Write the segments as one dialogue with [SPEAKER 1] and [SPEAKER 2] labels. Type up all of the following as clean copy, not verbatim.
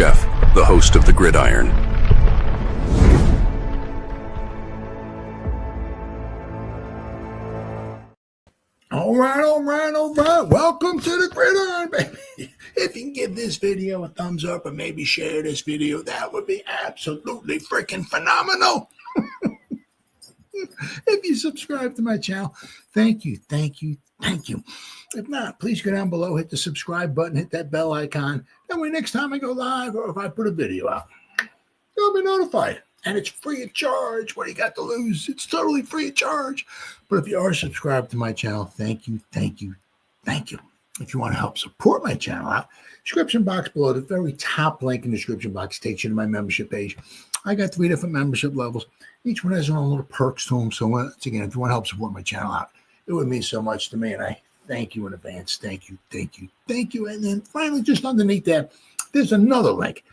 [SPEAKER 1] Jeff, the host of the Gridiron.
[SPEAKER 2] All right. Welcome to the Gridiron, baby. If you can give this video a thumbs up and maybe share this video, that would be absolutely freaking phenomenal. If you subscribe to my channel, thank you. If not, please go down below, hit the subscribe button, hit that bell icon. That way next time I go live or if I put a video out, you'll be notified. And it's free of charge. What do you got to lose? It's totally free of charge. But if you are subscribed to my channel, thank you. If you want to help support my channel out, description box below, the very top link in the description box takes you to my membership page. I got 3 different membership levels. Each one has their own little perks to them. So once again, if you want to help support my channel out, it would mean so much to me. And I thank you in advance. Thank you. And then finally, just underneath that, there's another link.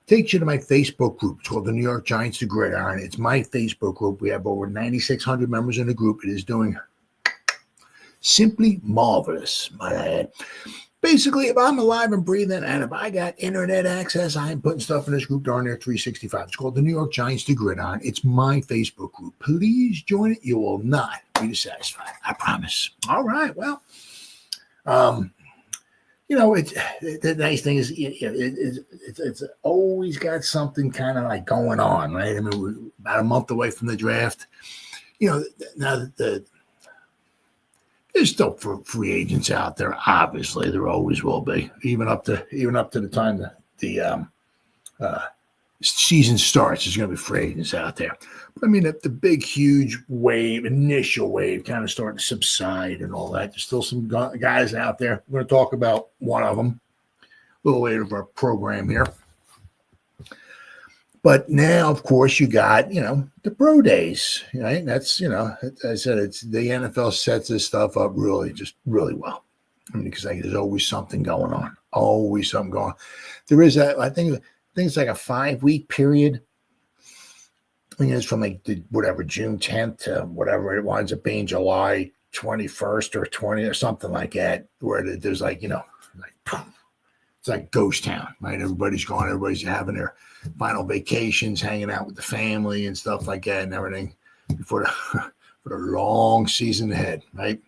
[SPEAKER 2] Takes you to my Facebook group. It's called the New York Giants, the Gridiron. It's my Facebook group. We have over 9,600 members in the group. It is doing simply marvelous, might I add. Basically, if I'm alive and breathing and if I got internet access, I am putting stuff in this group darn near 365. It's called the New York Giants, the Gridiron. It's my Facebook group. Please join it. You will not be dissatisfied. I promise. All right. Well, the nice thing is it's always got something kind of like going on, right? I mean, we're about a month away from the draft. Now there's still free agents out there. Obviously, there always will be, even up to the time that the season starts. There's going to be free agents out there. But I mean, the big, huge initial wave, kind of starting to subside and all that. There's still some guys out there. We're going to talk about one of them a little later of our program here. But now, of course, you got, the pro days, right? That's, I said, it's the NFL sets this stuff up really well. I mean, because there's always something going on. There is that, I think it's like a 5-week period. I mean, it's from June 10th to whatever it winds up being, July 21st or 20th or something like that, where there's it's like ghost town, right? Everybody's gone. Everybody's having their final vacations, hanging out with the family and stuff like that and everything for the long season ahead, right?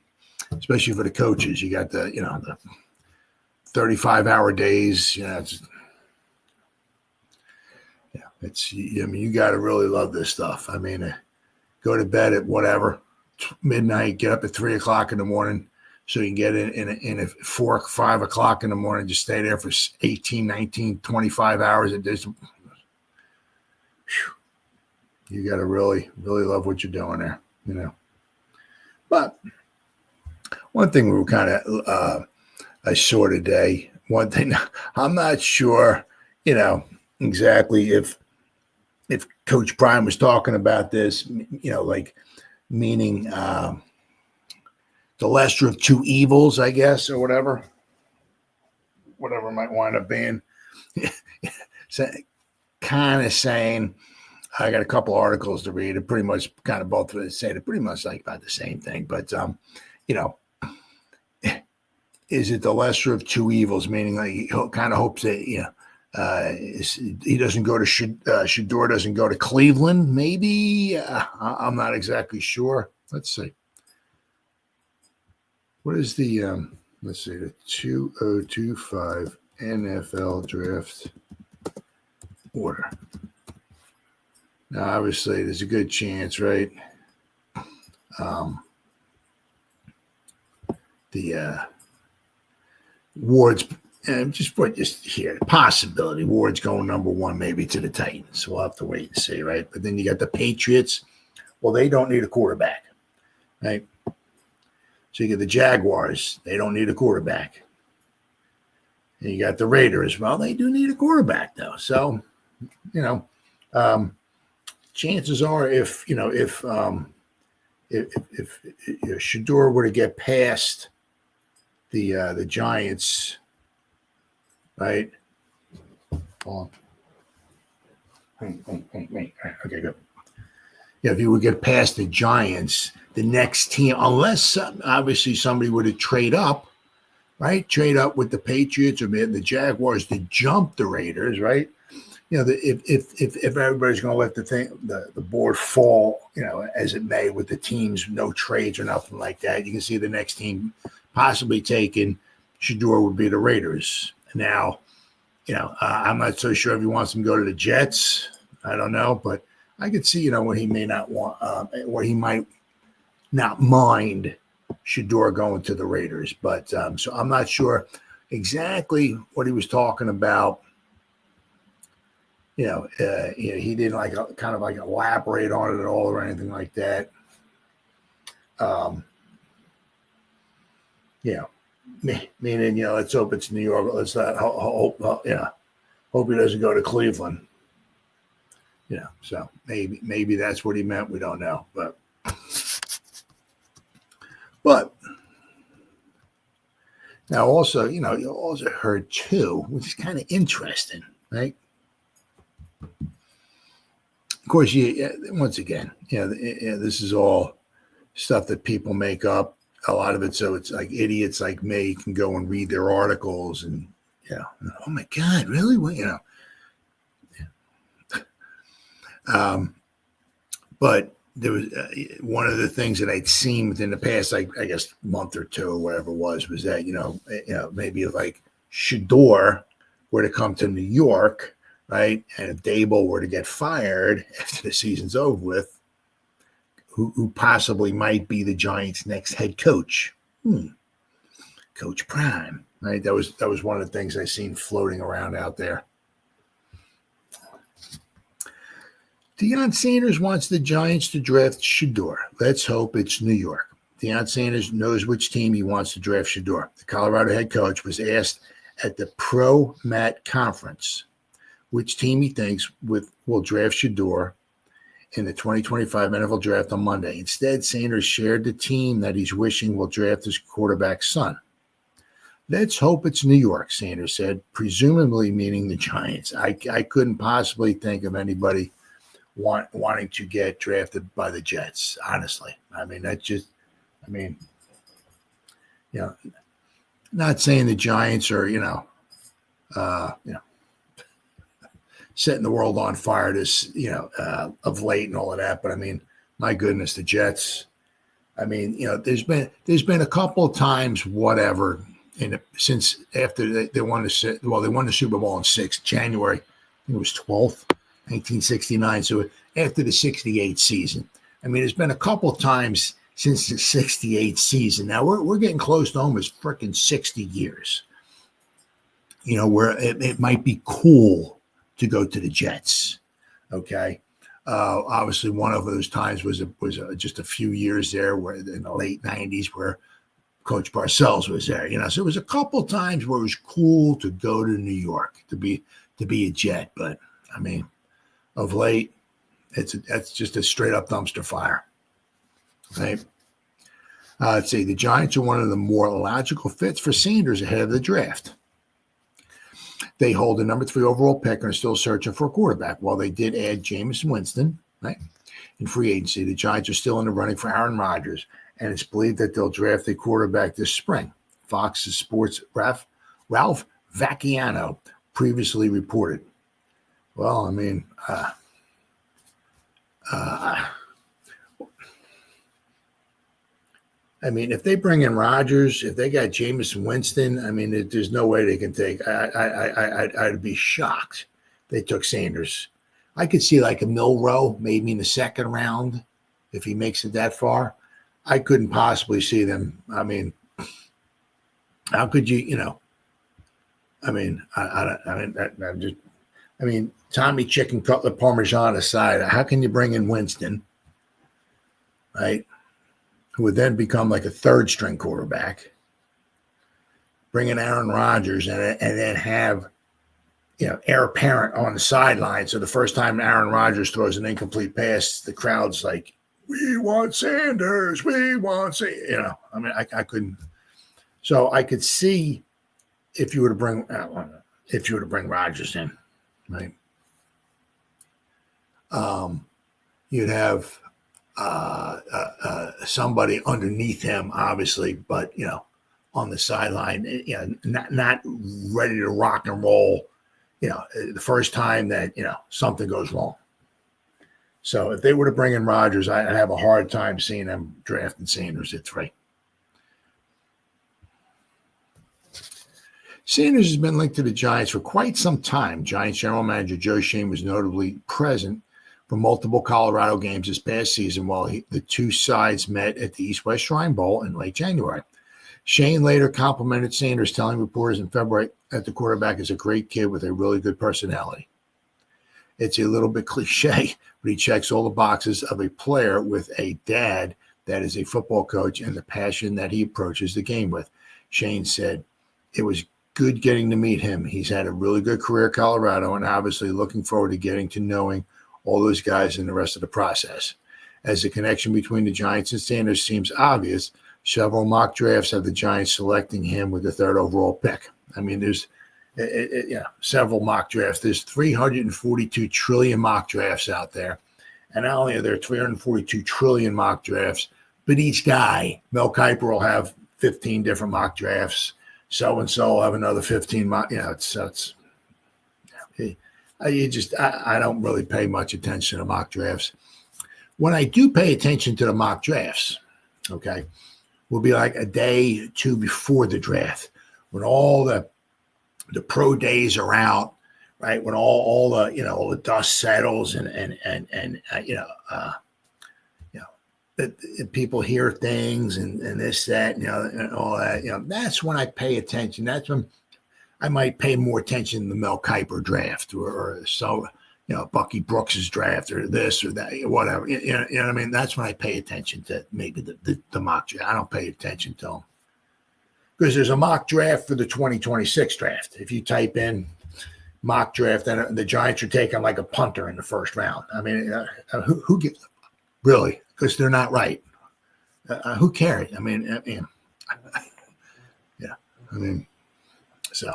[SPEAKER 2] Especially for the coaches. You got the 35-hour days, you got to really love this stuff. I mean, go to bed at midnight, get up at 3 o'clock in the morning so you can get in at 4 or 5 o'clock in the morning, just stay there for 18, 19, 25 hours. You got to really, really love what you're doing there, But one thing we were kind of, I saw today, one thing, I'm not sure, exactly if Coach Prime was talking about this, meaning the lesser of two evils, I guess, or whatever it might wind up being. So, kind of saying, I got a couple articles to read. It pretty much kind of both say they're pretty much like about the same thing, but is it the lesser of two evils? Meaning, like, he kind of hopes that he doesn't go to Shedeur doesn't go to Cleveland. Maybe I'm not exactly sure. Let's see. What is the let's see, the 2025 NFL draft order? Now, obviously, there's a good chance, right? The Ward's just here, possibility. Ward's going number 1, maybe to the Titans. We'll have to wait and see, right? But then you got the Patriots. Well, they don't need a quarterback, right? So you get the Jaguars. They don't need a quarterback. And you got the Raiders. Well, they do need a quarterback, though. So, chances are, if Shedeur were to get past the Giants, right? Hold on. Okay, good. Yeah, if you would get past the Giants, the next team, unless obviously somebody were to trade up, right? Trade up with the Patriots or the Jaguars to jump the Raiders, right? If everybody's going to let the board fall, as it may, with the teams, no trades or nothing like that, you can see the next team possibly taking Shedeur would be the Raiders. Now, I'm not so sure if he wants them to go to the Jets. I don't know, but I could see, what he may not want, what he might not mind Shedeur going to the Raiders. But so I'm not sure exactly what he was talking about. He didn't kind of elaborate on it at all or anything like that. Meaning, let's hope it's New York. Let's not hope he doesn't go to Cleveland. So maybe that's what he meant. We don't know, but now also, you also heard too, which is kind of interesting, right? Of course, once again, this is all stuff that people make up. A lot of it, so it's like idiots like me can go and read their articles and, oh my God, really? Well, but there was one of the things that I'd seen within the past, I guess, month or two or whatever it was that, maybe like Shedeur were to come to New York, right? And if Dable were to get fired after the season's over with, who possibly might be the Giants' next head coach? Coach Prime, right? That was one of the things I seen floating around out there. Deion Sanders wants the Giants to draft Shedeur. Let's hope it's New York. Deion Sanders knows which team he wants to draft Shedeur. The Colorado head coach was asked at the ProMat conference which team he thinks will draft Shedeur in the 2025 NFL draft on Monday. Instead, Sanders shared the team that he's wishing will draft his quarterback's son. Let's hope it's New York, Sanders said, presumably meaning the Giants. I couldn't possibly think of anybody wanting to get drafted by the Jets, honestly. Not saying the Giants are, setting the world on fire of late and all of that. But my goodness, the Jets. There's been a couple of times, whatever, since after they won the Super Bowl in January, I think it was 12th, 1969. So after the 68 season, there's been a couple of times since the 68 season. Now we're getting close to almost freaking 60 years. Where it might be cool to go to the Jets. Okay. Obviously one of those times was just a few years there where in the late 90s where Coach Parcells was there, so it was a couple times where it was cool to go to New York to be a Jet. But of late, that's just a straight up dumpster fire. Right. Let's see. The Giants are one of the more logical fits for Sanders ahead of the draft. They hold the number 3 overall pick and are still searching for a quarterback. While they did add Jameis Winston, right, in free agency, the Giants are still in the running for Aaron Rodgers, and it's believed that they'll draft a quarterback this spring. Fox's Sports Ralph Vacchiano previously reported. Well, if they bring in Rodgers, if they got Jameis Winston, there's no way they can take. I'd be shocked they took Sanders. I could see like a Milroe, maybe in the second round, if he makes it that far. I couldn't possibly see them. How could you? Tommy Chicken Cutlet Parmesan aside, how can you bring in Winston, right? Who would then become like a third string quarterback, bring in Aaron Rodgers and then have, heir apparent on the sideline. So the first time Aaron Rodgers throws an incomplete pass, the crowd's like, we want Sanders, we want Sanders. I couldn't. So I could see if you were to bring Rodgers in, right? You'd have somebody underneath him, obviously, but on the sideline, not ready to rock and roll, the first time that, something goes wrong. So if they were to bring in Rodgers, I'd have a hard time seeing them drafting Sanders at 3. Sanders has been linked to the Giants for quite some time. Giants general manager Joe Schoen was notably present for multiple Colorado games this past season while the two sides met at the East-West Shrine Bowl in late January. Schoen later complimented Sanders, telling reporters in February that the quarterback is a great kid with a really good personality. It's a little bit cliche, but he checks all the boxes of a player with a dad that is a football coach and the passion that he approaches the game with. Schoen said, "It was good getting to meet him. He's had a really good career at Colorado and obviously looking forward to getting to knowing all those guys in the rest of the process." As the connection between the Giants and Sanders seems obvious, several mock drafts have the Giants selecting him with the 3rd overall pick. I mean, there's several mock drafts. There's 342 trillion mock drafts out there. And not only are there 342 trillion mock drafts, but each guy, Mel Kiper will have 15 different mock drafts. So-and-so will have another 15 mock. I don't really pay much attention to mock drafts. When I do pay attention to the mock drafts, okay, will be like a day or two before the draft, when all the pro days are out, right? When all the dust settles and people hear things and this, that, and all that, that's when I pay attention. That's when I might pay more attention to the Mel Kiper draft or Bucky Brooks's draft or this or that, whatever. You know what I mean? That's when I pay attention to maybe the mock draft. I don't pay attention to them because there's a mock draft for the 2026 draft. If you type in mock draft, then the Giants are taking like a punter in the first round. I mean, who gets really? Because they're not right. Who cares? I mean, so.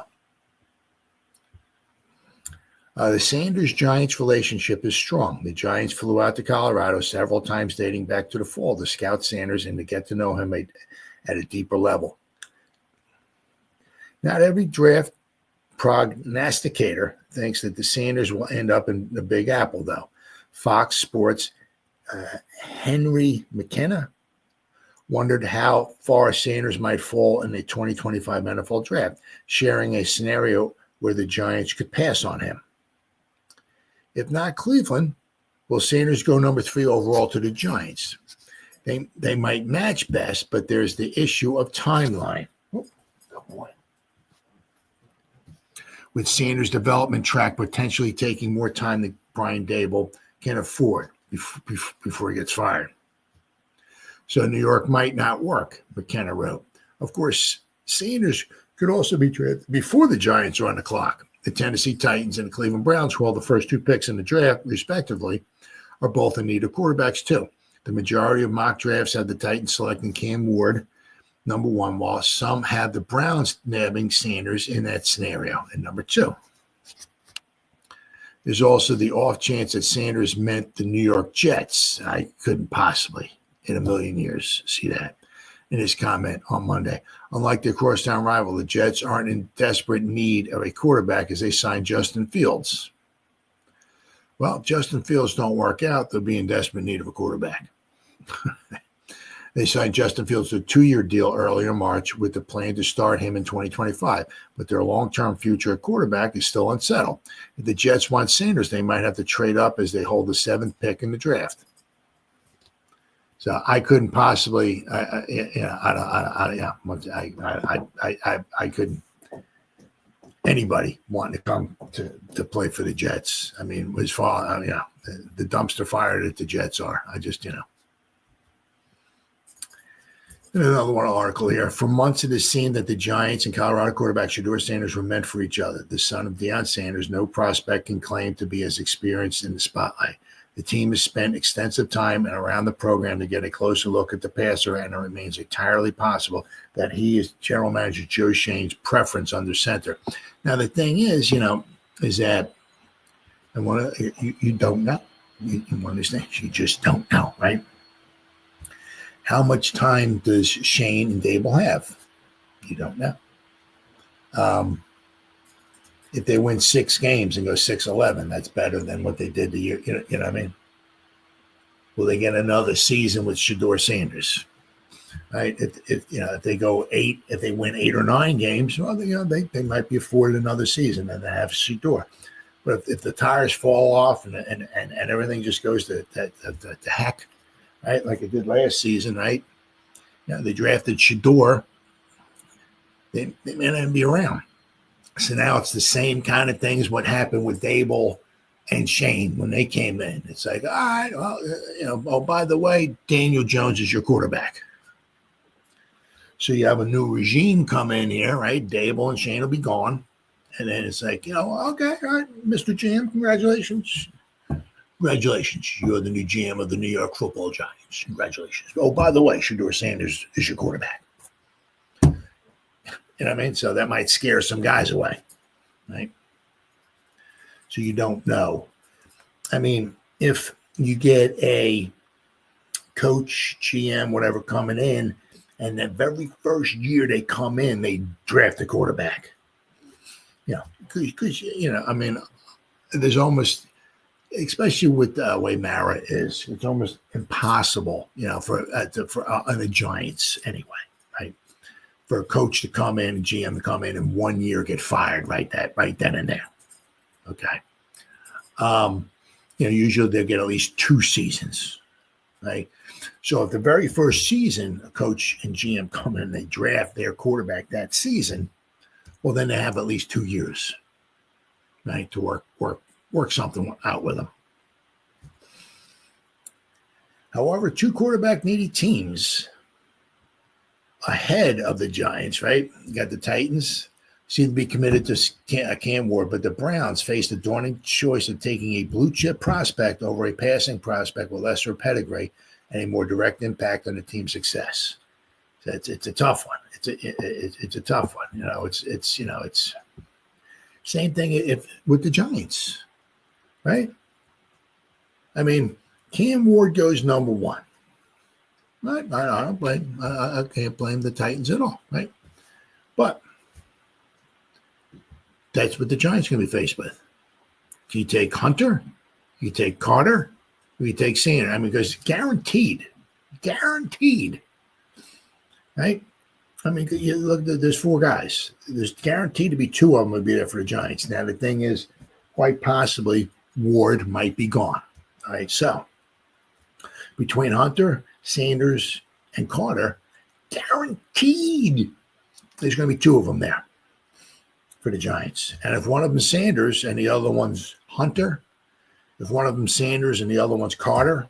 [SPEAKER 2] The Sanders-Giants relationship is strong. The Giants flew out to Colorado several times dating back to the fall to scout Sanders and to get to know him at a deeper level. Not every draft prognosticator thinks that the Sanders will end up in the Big Apple, though. Fox Sports' Henry McKenna wondered how far Sanders might fall in the 2025 NFL draft, sharing a scenario where the Giants could pass on him. If not Cleveland, will Sanders go number 3 overall to the Giants? They might match best, but there's the issue of timeline. With Sanders' development track potentially taking more time than Brian Daboll can afford before he gets fired. So New York might not work, McKenna wrote. Of course, Sanders could also be drafted before the Giants are on the clock. The Tennessee Titans and the Cleveland Browns, who hold the first 2 picks in the draft, respectively, are both in need of quarterbacks, too. The majority of mock drafts have the Titans selecting Cam Ward, number 1, while some have the Browns nabbing Sanders in that scenario at number 2. There's also the off chance that Sanders meant the New York Jets. I couldn't possibly in a million years see that in his comment on Monday. Unlike their crosstown rival, the Jets aren't in desperate need of a quarterback as they signed Justin Fields. Well, if Justin Fields don't work out, they'll be in desperate need of a quarterback. They signed Justin Fields to a 2-year deal earlier in March with the plan to start him in 2025, but their long-term future at quarterback is still unsettled. If the Jets want Sanders, they might have to trade up as they hold the 7th pick in the draft. So I couldn't possibly, I couldn't. Anybody wanting to come to play for the Jets? I mean, as far the dumpster fire that the Jets are. Another one article here. For months, it has seemed that the Giants and Colorado quarterback Shedeur Sanders were meant for each other. The son of Deion Sanders, no prospect can claim to be as experienced in the spotlight. The team has spent extensive time and around the program to get a closer look at the passer, and it remains entirely possible that he is general manager Joe Schoen's preference under center. Now, the thing is, is that you don't know. You understand? You just don't know, right? How much time does Schoen and Daboll have? You don't know. If they win 6 games and go 6-11, that's better than what they did the year. You know what I mean? Will they get another season with Shedeur Sanders? Right? If they go 8, if they win 8 or 9 games, well, they might be afforded another season and they have Shedeur. But if the tires fall off and everything just goes to heck, right? Like it did last season, right? They drafted Shedeur. They may not even be around. So now it's the same kind of things what happened with Dable and Shane when they came in. It's like, all right, well, oh, by the way, Daniel Jones is your quarterback. So you have a new regime come in here, right? Dable and Shane will be gone. And then it's like, okay, all right, Mr. GM, congratulations. Congratulations. You're the new GM of the New York Football Giants. Congratulations. Oh, by the way, Shedeur Sanders is your quarterback. You know what I mean? So that might scare some guys away, right? So you don't know. I mean, if you get a coach, GM, whatever coming in, and that very first year they come in, they draft a quarterback. Because I mean, there's almost, especially with the way Mara is, it's almost impossible, for the Giants anyway, right? For a coach to come in, GM to come in 1 year, get fired right then and there. Okay. Usually they'll get at least 2 seasons, right? So if the very first season, a coach and GM come in and they draft their quarterback that season, well, then they have at least 2 years, right, to work something out with them. However, 2 quarterback needy teams ahead of the Giants, right? You got the Titans, seem to be committed to Cam Ward, but the Browns face the daunting choice of taking a blue chip prospect over a passing prospect with lesser pedigree and a more direct impact on the team's success. So it's a tough one. It's a tough one. It's same thing with the Giants, right? I mean, Cam Ward goes number 1. Right? I don't blame. I can't blame the Titans at all, right? But that's what the Giants are going to be faced with. If you take Hunter, you take Carter, or you take Sanders. I mean, because guaranteed, right? I mean, you look, there's 4 guys. There's guaranteed to be 2 of them will be there for the Giants. Now, the thing is, quite possibly, Ward might be gone. All right, so between Hunter, Sanders, and Carter, guaranteed there's going to be 2 of them there for the Giants. And if one of them is Sanders and the other one's Hunter, if one of them Sanders and the other one's Carter,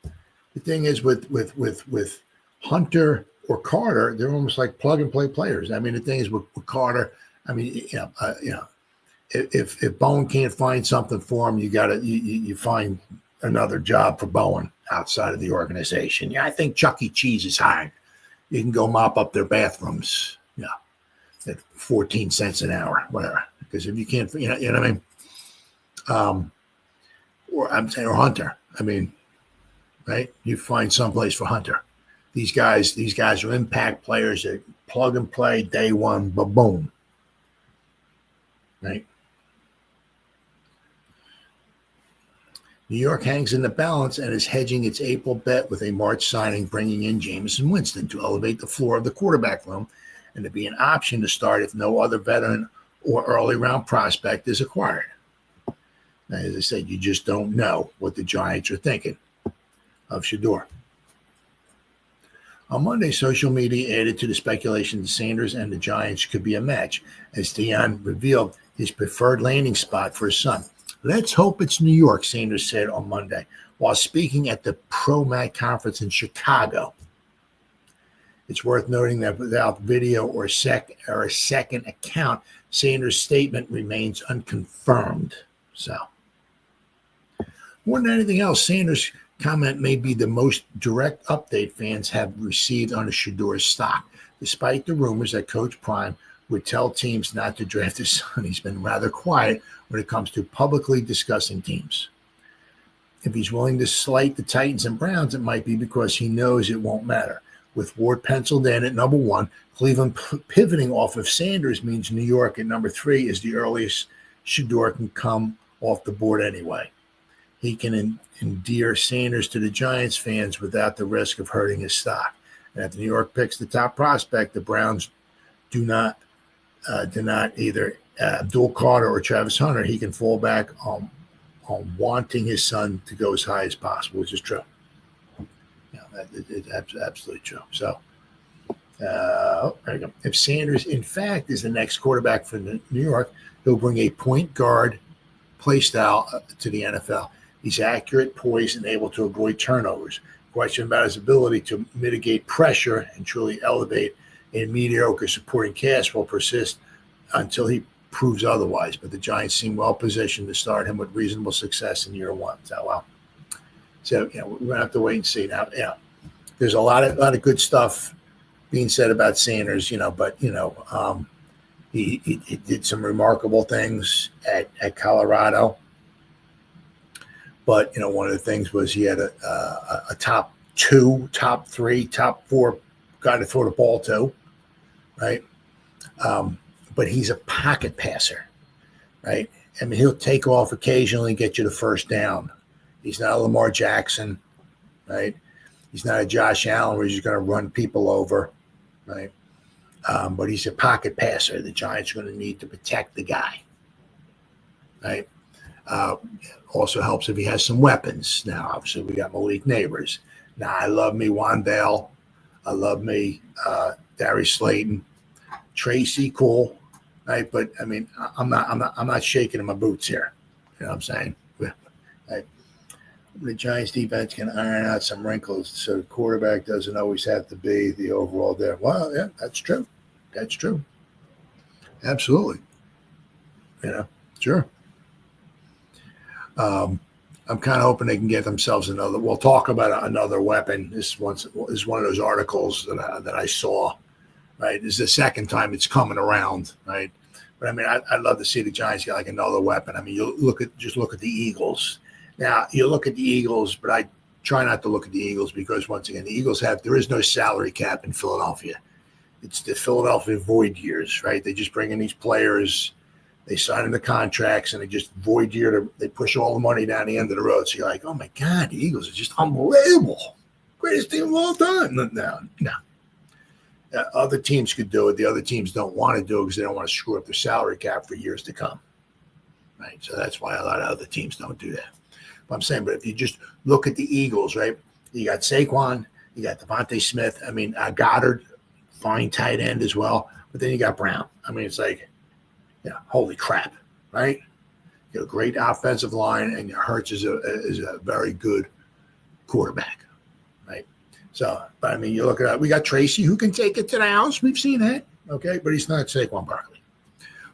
[SPEAKER 2] the thing is with Hunter or Carter, they're almost like plug and play players. I mean, the thing is with Carter, I mean, if Bowen can't find something for him, you find another job for Bowen outside of the organization. Yeah, I think Chuck E. Cheese is hiring. You can go mop up their bathrooms, at 14 cents an hour, whatever. Because if you can't, you know what I mean? Or Hunter. I mean, right? You find someplace for Hunter. These guys are impact players that plug and play day one, boom. Right? New York hangs in the balance and is hedging its April bet with a March signing, bringing in Jameis Winston to elevate the floor of the quarterback room and to be an option to start if no other veteran or early round prospect is acquired. Now, as I said, you just don't know what the Giants are thinking of Shedeur. On Monday, social media added to the speculation that Sanders and the Giants could be a match, as Deion revealed his preferred landing spot for his son. Let's hope it's New York, Sanders said on Monday, while speaking at the ProMat conference in Chicago. It's worth noting that without video or a second account, Sanders' statement remains unconfirmed. So, more than anything else, Sanders' comment may be the most direct update fans have received on the Shedeur stock, despite the rumors that Coach Prime would tell teams not to draft his son. He's been rather quiet when it comes to publicly discussing teams. If he's willing to slight the Titans and Browns, it might be because he knows it won't matter. with Ward penciled in at number 1. Cleveland pivoting off of Sanders means New York at number 3 is the earliest Shedeur can come off the board anyway. He can endear Sanders to the Giants fans without the risk of hurting his stock. And if New York picks the top prospect, the Browns do not either Abdul Carter or Travis Hunter. He can fall back on wanting his son to go as high as possible, which is true. It's absolutely true. So, there you go. If Sanders, in fact, is the next quarterback for New York, he'll bring a point guard play style to the NFL. He's accurate, poised, and able to avoid turnovers. Question about his ability to mitigate pressure and truly elevate a mediocre supporting cast will persist until he proves otherwise. But the Giants seem well positioned to start him with reasonable success in year 1. So we're gonna have to wait and see. Now, there's a lot of good stuff being said about Sanders, but he did some remarkable things at Colorado. But one of the things was he had a top 2, top 3, top 4 guy to throw the ball to, right? But he's a pocket passer, right? I mean, he'll take off occasionally and get you the first down. He's not a Lamar Jackson, right? He's not a Josh Allen where he's going to run people over, right? But he's a pocket passer. The Giants are going to need to protect the guy, right? Also helps if he has some weapons. Now, obviously, we got Malik Neighbors. Now, I love me Wandale. I love me Darius Slayton. Tracy, cool, right? But I mean, I'm not shaking in my boots here. You know what I'm saying? Right? The Giants defense can iron out some wrinkles, so the quarterback doesn't always have to be the overall there. Well, yeah, that's true. That's true. Absolutely. Sure. I'm kind of hoping they can get themselves another. We'll talk about another weapon. This is one of those articles that I saw. Right, this is the second time it's coming around. Right, but I mean, I'd love to see the Giants get like another weapon. I mean, you look at the Eagles. Now you look at the Eagles, but I try not to look at the Eagles because once again, the Eagles there is no salary cap in Philadelphia. It's the Philadelphia void years. Right, they just bring in these players. They sign them the contracts, and they just void year. They push all the money down the end of the road. So you're like, oh my God, the Eagles are just unbelievable, greatest team of all time. No. Other teams could do it. The other teams don't want to do it because they don't want to screw up their salary cap for years to come. Right, so that's why a lot of other teams don't do that. But I'm saying, but if you just look at the Eagles, right, you got Saquon, you got Devontae Smith. I mean, Goddard, fine tight end as well. But then you got Brown. I mean, it's like, holy crap, right? You got a great offensive line, and Hurts is a very good quarterback, right? So, but I mean, you look at it, we got Tracy who can take it to the house. We've seen that, okay? But he's not Saquon Barkley.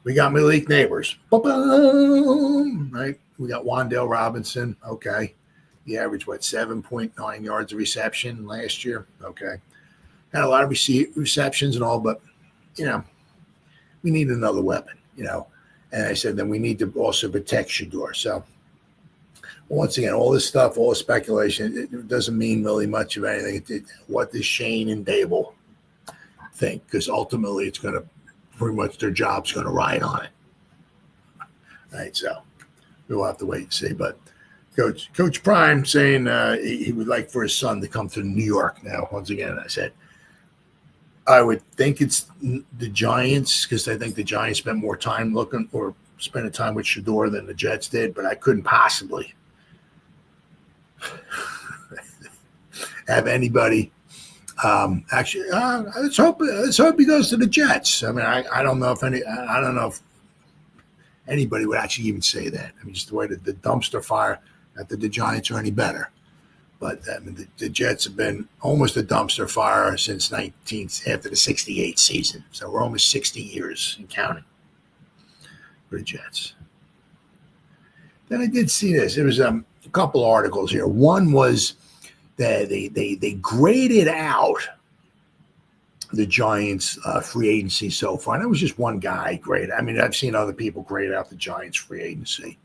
[SPEAKER 2] We got Malik Neighbors, right? We got Wandale Robinson, okay? He averaged, 7.9 yards of reception last year, okay? Had a lot of receptions and all, but, we need another weapon, And I said, then we need to also protect Shedeur. So, once again, all this stuff, all the speculation, it doesn't mean really much of anything. What does Shane and Dable think? Because ultimately, it's going to pretty much their job's going to ride on it. Right, so we'll have to wait and see. But Coach Prime saying he would like for his son to come to New York. Now, once again, I said, I would think it's the Giants because I think the Giants spent more time looking or spending time with Shedeur than the Jets did, but I couldn't possibly have anybody actually. Let's hope he goes to the Jets. I mean, I don't know if anybody would actually even say that. I mean, just the way that the dumpster fire. Not that the Giants are any better, but I mean, the Jets have been almost a dumpster fire since after the '68 season. So we're almost 60 years and counting for the Jets. Then I did see this. It was a couple articles here. One was that they graded out the Giants' free agency so far. And it was just one guy graded. I mean, I've seen other people grade out the Giants' free agency.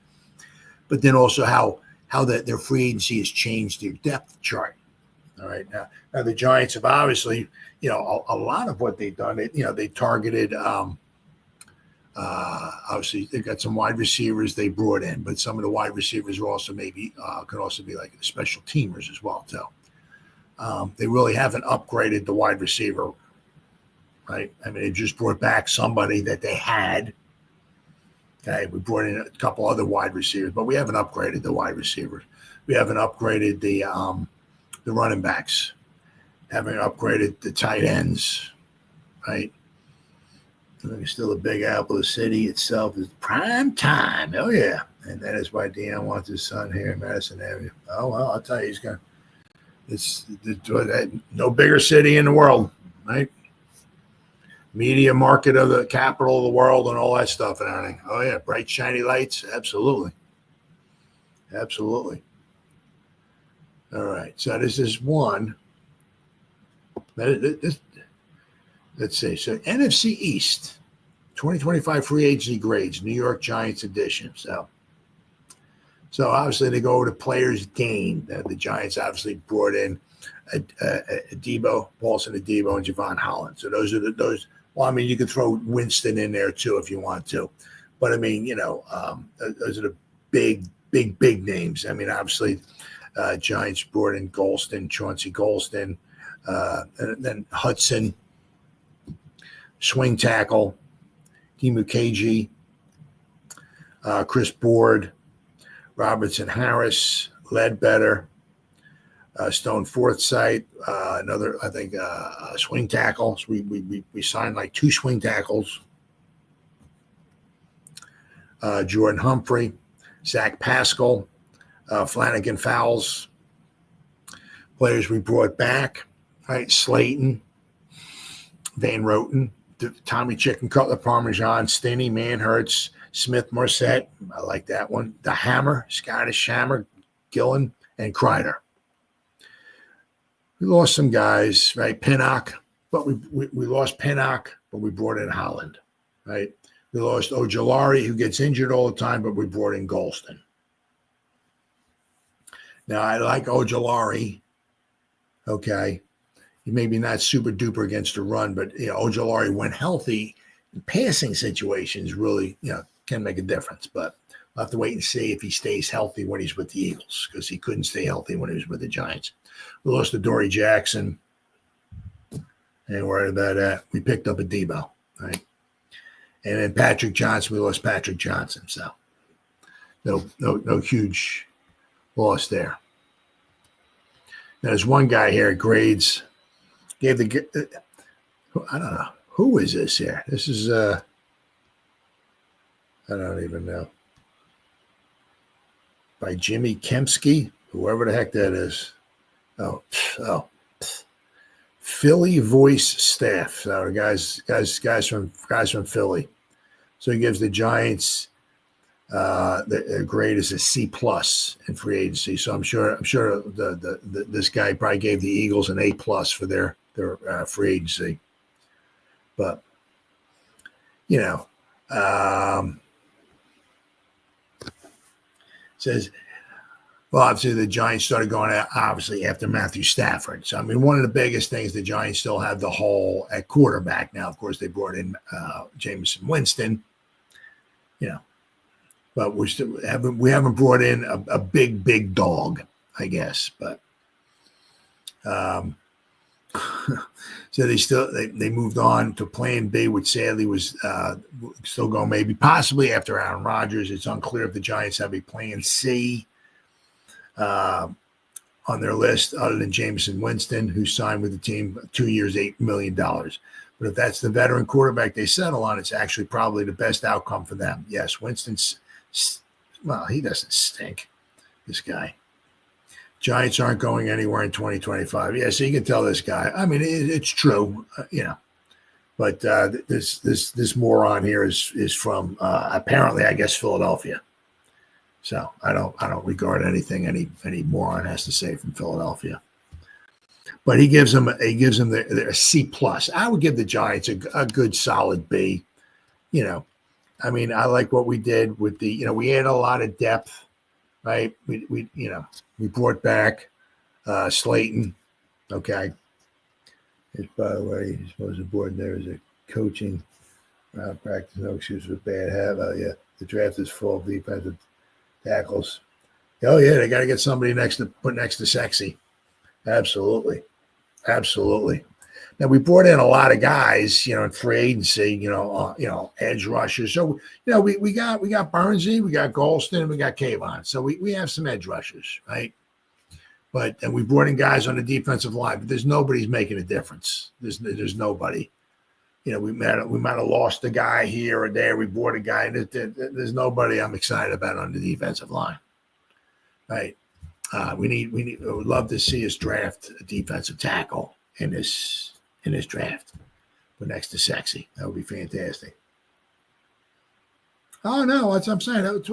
[SPEAKER 2] But then also how their free agency has changed their depth chart. All right. Now the Giants have obviously, a lot of what they've done, they targeted, obviously they've got some wide receivers they brought in, but some of the wide receivers are also maybe could also be like special teamers as well, too. They really haven't upgraded the wide receiver, right? I mean, they just brought back somebody that they had. Okay, we brought in a couple other wide receivers, but we haven't upgraded the wide receivers. We haven't upgraded the running backs. Haven't upgraded the tight ends, right? I think still a big apple. The city itself is prime time. Oh yeah, and that is why Deion wants his son here in Madison Avenue. Oh well, I'll tell you, he's going. It's no bigger city in the world, right? Media market of the capital of the world and all that stuff and everything. Oh yeah, bright shiny lights, absolutely. All right, so this is one. Let's see. So NFC East, 2025 free agency grades, New York Giants edition. So obviously they go over to players gained. The Giants obviously brought in Debo, Paulson, Debo, and Javon Holland. So those are those. Well, I mean, you could throw Winston in there too if you want to, but I mean, those are the big names. I mean, obviously, Giants brought in Chauncey Golston, and then Hudson, swing tackle, Dimukeji, Chris Board, Robertson Harris, Ledbetter, Stone Forsythe, another, I think, swing tackles. We signed like 2 swing tackles. Jordan Humphrey, Zach Pascal, Flanagan Fowles. Players we brought back, right? Slayton, Van Roten, Tommy Chicken Cutler, Parmesan, Stinney, Manhurts, Smith, Morset. I like that one. The Hammer, Scottish Hammer, Gillen, and Kreider. We lost some guys, right? Pinnock, but we lost Pinnock, but we brought in Holland, right? We lost Ojolari, who gets injured all the time, but we brought in Golston. Now, I like Ojolari, okay? He may be not super duper against the run, but Ojolari, when healthy, in passing situations really, can make a difference. But we'll have to wait and see if he stays healthy when he's with the Eagles, because he couldn't stay healthy when he was with the Giants. We lost to Dory Jackson. Ain't worried about that. We picked up a Debo, right? And then Patrick Johnson, we lost Patrick Johnson. So no huge loss there. Now, there's one guy here, grades. I don't know. Who is this here? This is, I don't even know. By Jimmy Kempsky, whoever the heck that is. Oh, Philly Voice Staff. So guys from Philly. So he gives the Giants the grade is a C+ in free agency. So I'm sure this guy probably gave the Eagles an A+ for their free agency. But says, well, obviously the Giants started going out, obviously, after Matthew Stafford. So, I mean, one of the biggest things, the Giants still have the hole at quarterback. Now, of course, they brought in Jameis Winston, but we haven't brought in a big dog, I guess. But so they moved on to Plan B, which sadly was still going maybe possibly after Aaron Rodgers. It's unclear if the Giants have a Plan C on their list, other than Jameis Winston, who signed with the team 2 years, $8 million. But if that's the veteran quarterback they settle on, it's actually probably the best outcome for them. Yes, Winston's, well, he doesn't stink, this guy. Giants aren't going anywhere in 2025. Yeah, so you can tell this guy. I mean, it's true, But this moron here is from apparently, I guess, Philadelphia. So I don't regard anything any moron has to say from Philadelphia. But he gives them a C+. I would give the Giants a good solid B. I mean, I like what we did with the, we had a lot of depth, right? We brought back Slayton, Okay. It's, by the way, you're supposed to board there is a coaching practice, no excuse for bad habit. Oh, yeah. The draft is full of defensive tackles. Oh, yeah. They got to get somebody put next to sexy. Absolutely. Absolutely. Now we brought in a lot of guys, in free agency, edge rushers. So, we got Burnsy, we got Golston, we got Kayvon. So we have some edge rushers, right? And we brought in guys on the defensive line, but there's nobody's making a difference. There's nobody. We might have lost a guy here or there. We brought a guy. There's nobody I'm excited about on the defensive line, right? We would love to see us draft a defensive tackle in this draft, but next to sexy. That would be fantastic. Oh no, that's what I'm saying.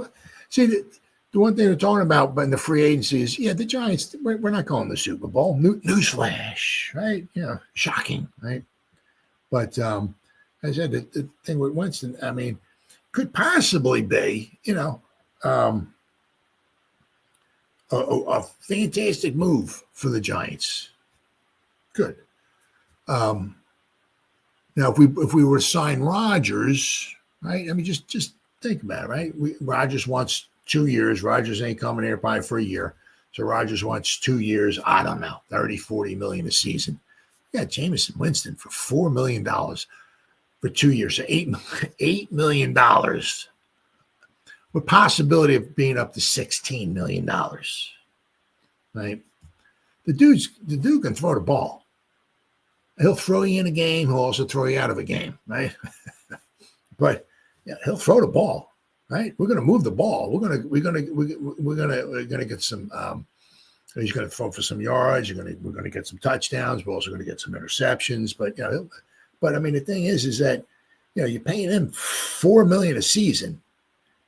[SPEAKER 2] See, the one thing they're talking about, but in the free agency is, the Giants. We're not going to the Super Bowl. Newsflash, right? Shocking, right? But I said the thing with Winston, I mean, could possibly be, a fantastic move for the Giants. Good. Now, if we were to sign Rodgers, right? I mean, just think about it, right? Rodgers wants 2 years. Rodgers ain't coming here probably for a year. So Rodgers wants 2 years. I don't know, 30, 40 million a season. Yeah, Jameis Winston for $4 million for 2 years. So $8 million with possibility of being up to $16 million. Right? The dude can throw the ball. He'll throw you in a game. He'll also throw you out of a game, right? But he'll throw the ball, right? We're going to move the ball. We're going to get some. He's going to throw for some yards. We're going to get some touchdowns. We're also going to get some interceptions. But I mean, the thing is that you're paying him $4 million a season.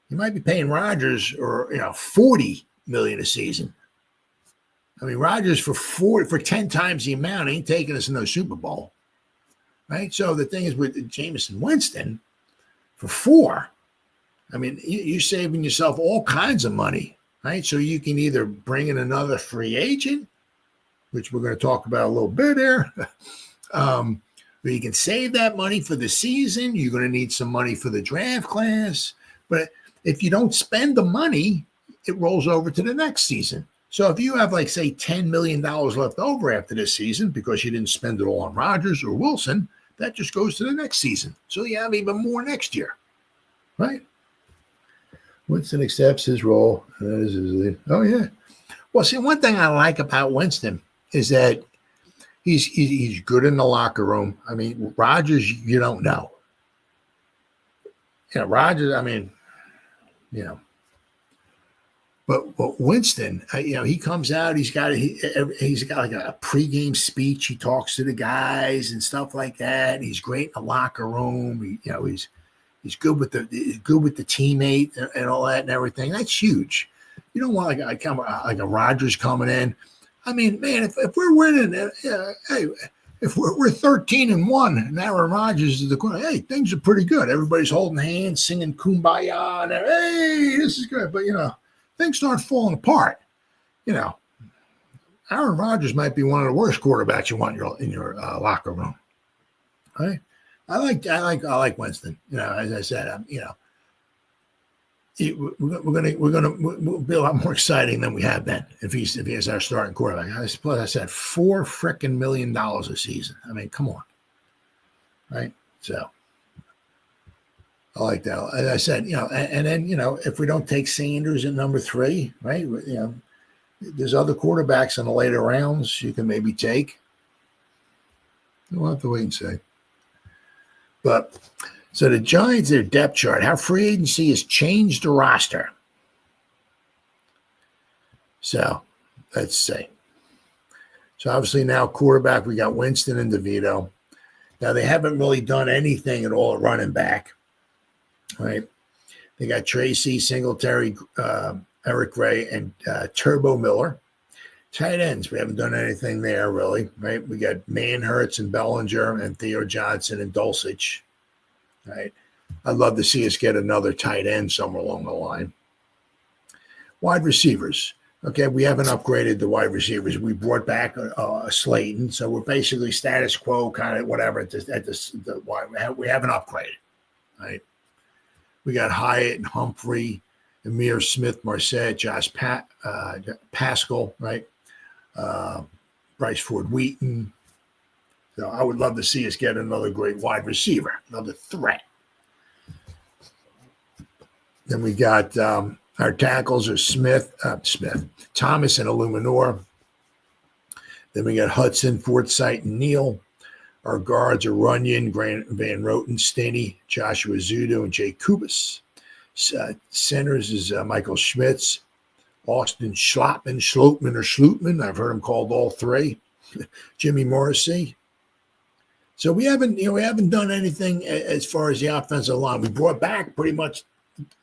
[SPEAKER 2] You might be paying Rodgers or $40 million a season. I mean, Rodgers for 10 times the amount ain't taking us in no Super Bowl, right? So the thing is with Jameis Winston for $4, I mean, you're saving yourself all kinds of money, right? So you can either bring in another free agent, which we're going to talk about a little bit here, or you can save that money for the season. You're going to need some money for the draft class, but if you don't spend the money, it rolls over to the next season. So if you have, like, say, $10 million left over after this season because you didn't spend it all on Rodgers or Wilson, that just goes to the next season. So you have even more next year, right? Winston accepts his role. That is his lead. Oh, yeah. Well, see, one thing I like about Winston is that he's good in the locker room. I mean, Rodgers, you don't know. Rodgers, I mean, But Winston, he comes out. He's got like a pregame speech. He talks to the guys and stuff like that. He's great in the locker room. He's good with the teammate and all that and everything. That's huge. You don't want like a Rodgers coming in. I mean, man, if we're winning, hey, if we're 13-1 and Aaron Rodgers is the corner, hey, things are pretty good. Everybody's holding hands, singing "Kumbaya," and hey, this is good. But things start falling apart. Aaron Rodgers might be one of the worst quarterbacks you want in your locker room. Right? I like Winston. As I said, we'll be a lot more exciting than we have been if he is our starting quarterback. I suppose I said $4 million a season. I mean, come on, right? So I like that. As I said, and then if we don't take Sanders at number 3, right? There's other quarterbacks in the later rounds you can maybe take. We'll have to wait and see. But so the Giants, their depth chart, how free agency has changed the roster. So let's see. So obviously now quarterback, we got Winston and DeVito. Now they haven't really done anything at all at running back, right? They got Tracy, Singletary, Eric Gray, and Turbo Miller. Tight ends, we haven't done anything there really, right? We got Manhurts and Bellinger and Theo Johnson and Dulcich, right? I'd love to see us get another tight end somewhere along the line. Wide receivers. Okay, we haven't upgraded the wide receivers. We brought back Slayton, so we're basically status quo, kind of whatever. We haven't upgraded, right? We got Hyatt and Humphrey, Amir Smith, Marset, Pascal, right? Bryce Ford Wheaton. So I would love to see us get another great wide receiver, another threat. Then we got our tackles are Thomas, and Illuminor. Then we got Hudson, Forsythe, and Neal. Our guards are Runyon, Van Roten, Stinney, Joshua Zudo, and Jay Kubis. Centers is Michael Schmitz, Austin Schlotman. I've heard him called all three. Jimmy Morrissey. So we haven't done anything as far as the offensive line. We brought back pretty much,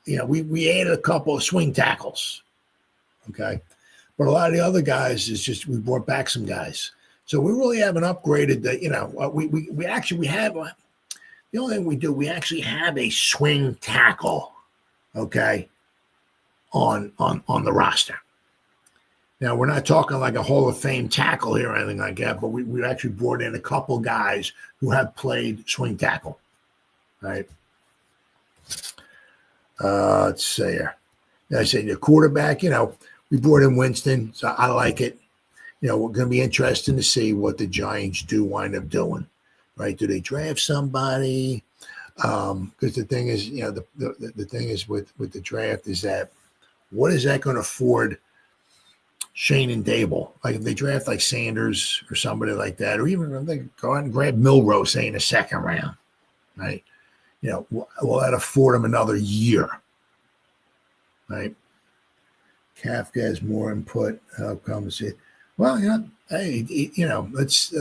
[SPEAKER 2] we added a couple of swing tackles. Okay. But a lot of the other guys is just, we brought back some guys. So we really haven't upgraded the, we actually have, the only thing we do, we actually have a swing tackle, okay, on the roster. Now, we're not talking like a Hall of Fame tackle here or anything like that, but we actually brought in a couple guys who have played swing tackle, right? Let's see here. I say the quarterback, we brought in Winston, so I like it. We're going to be interesting to see what the Giants do wind up doing, right? Do they draft somebody? Because the thing is, the thing is with the draft is that what is that going to afford Shane and Dable? Like if they draft like Sanders or somebody like that, or even if they go out and grab Milrow, say in the second round, right? Will that afford them another year, right? Kafka has more input. How comes it? Well, hey, let's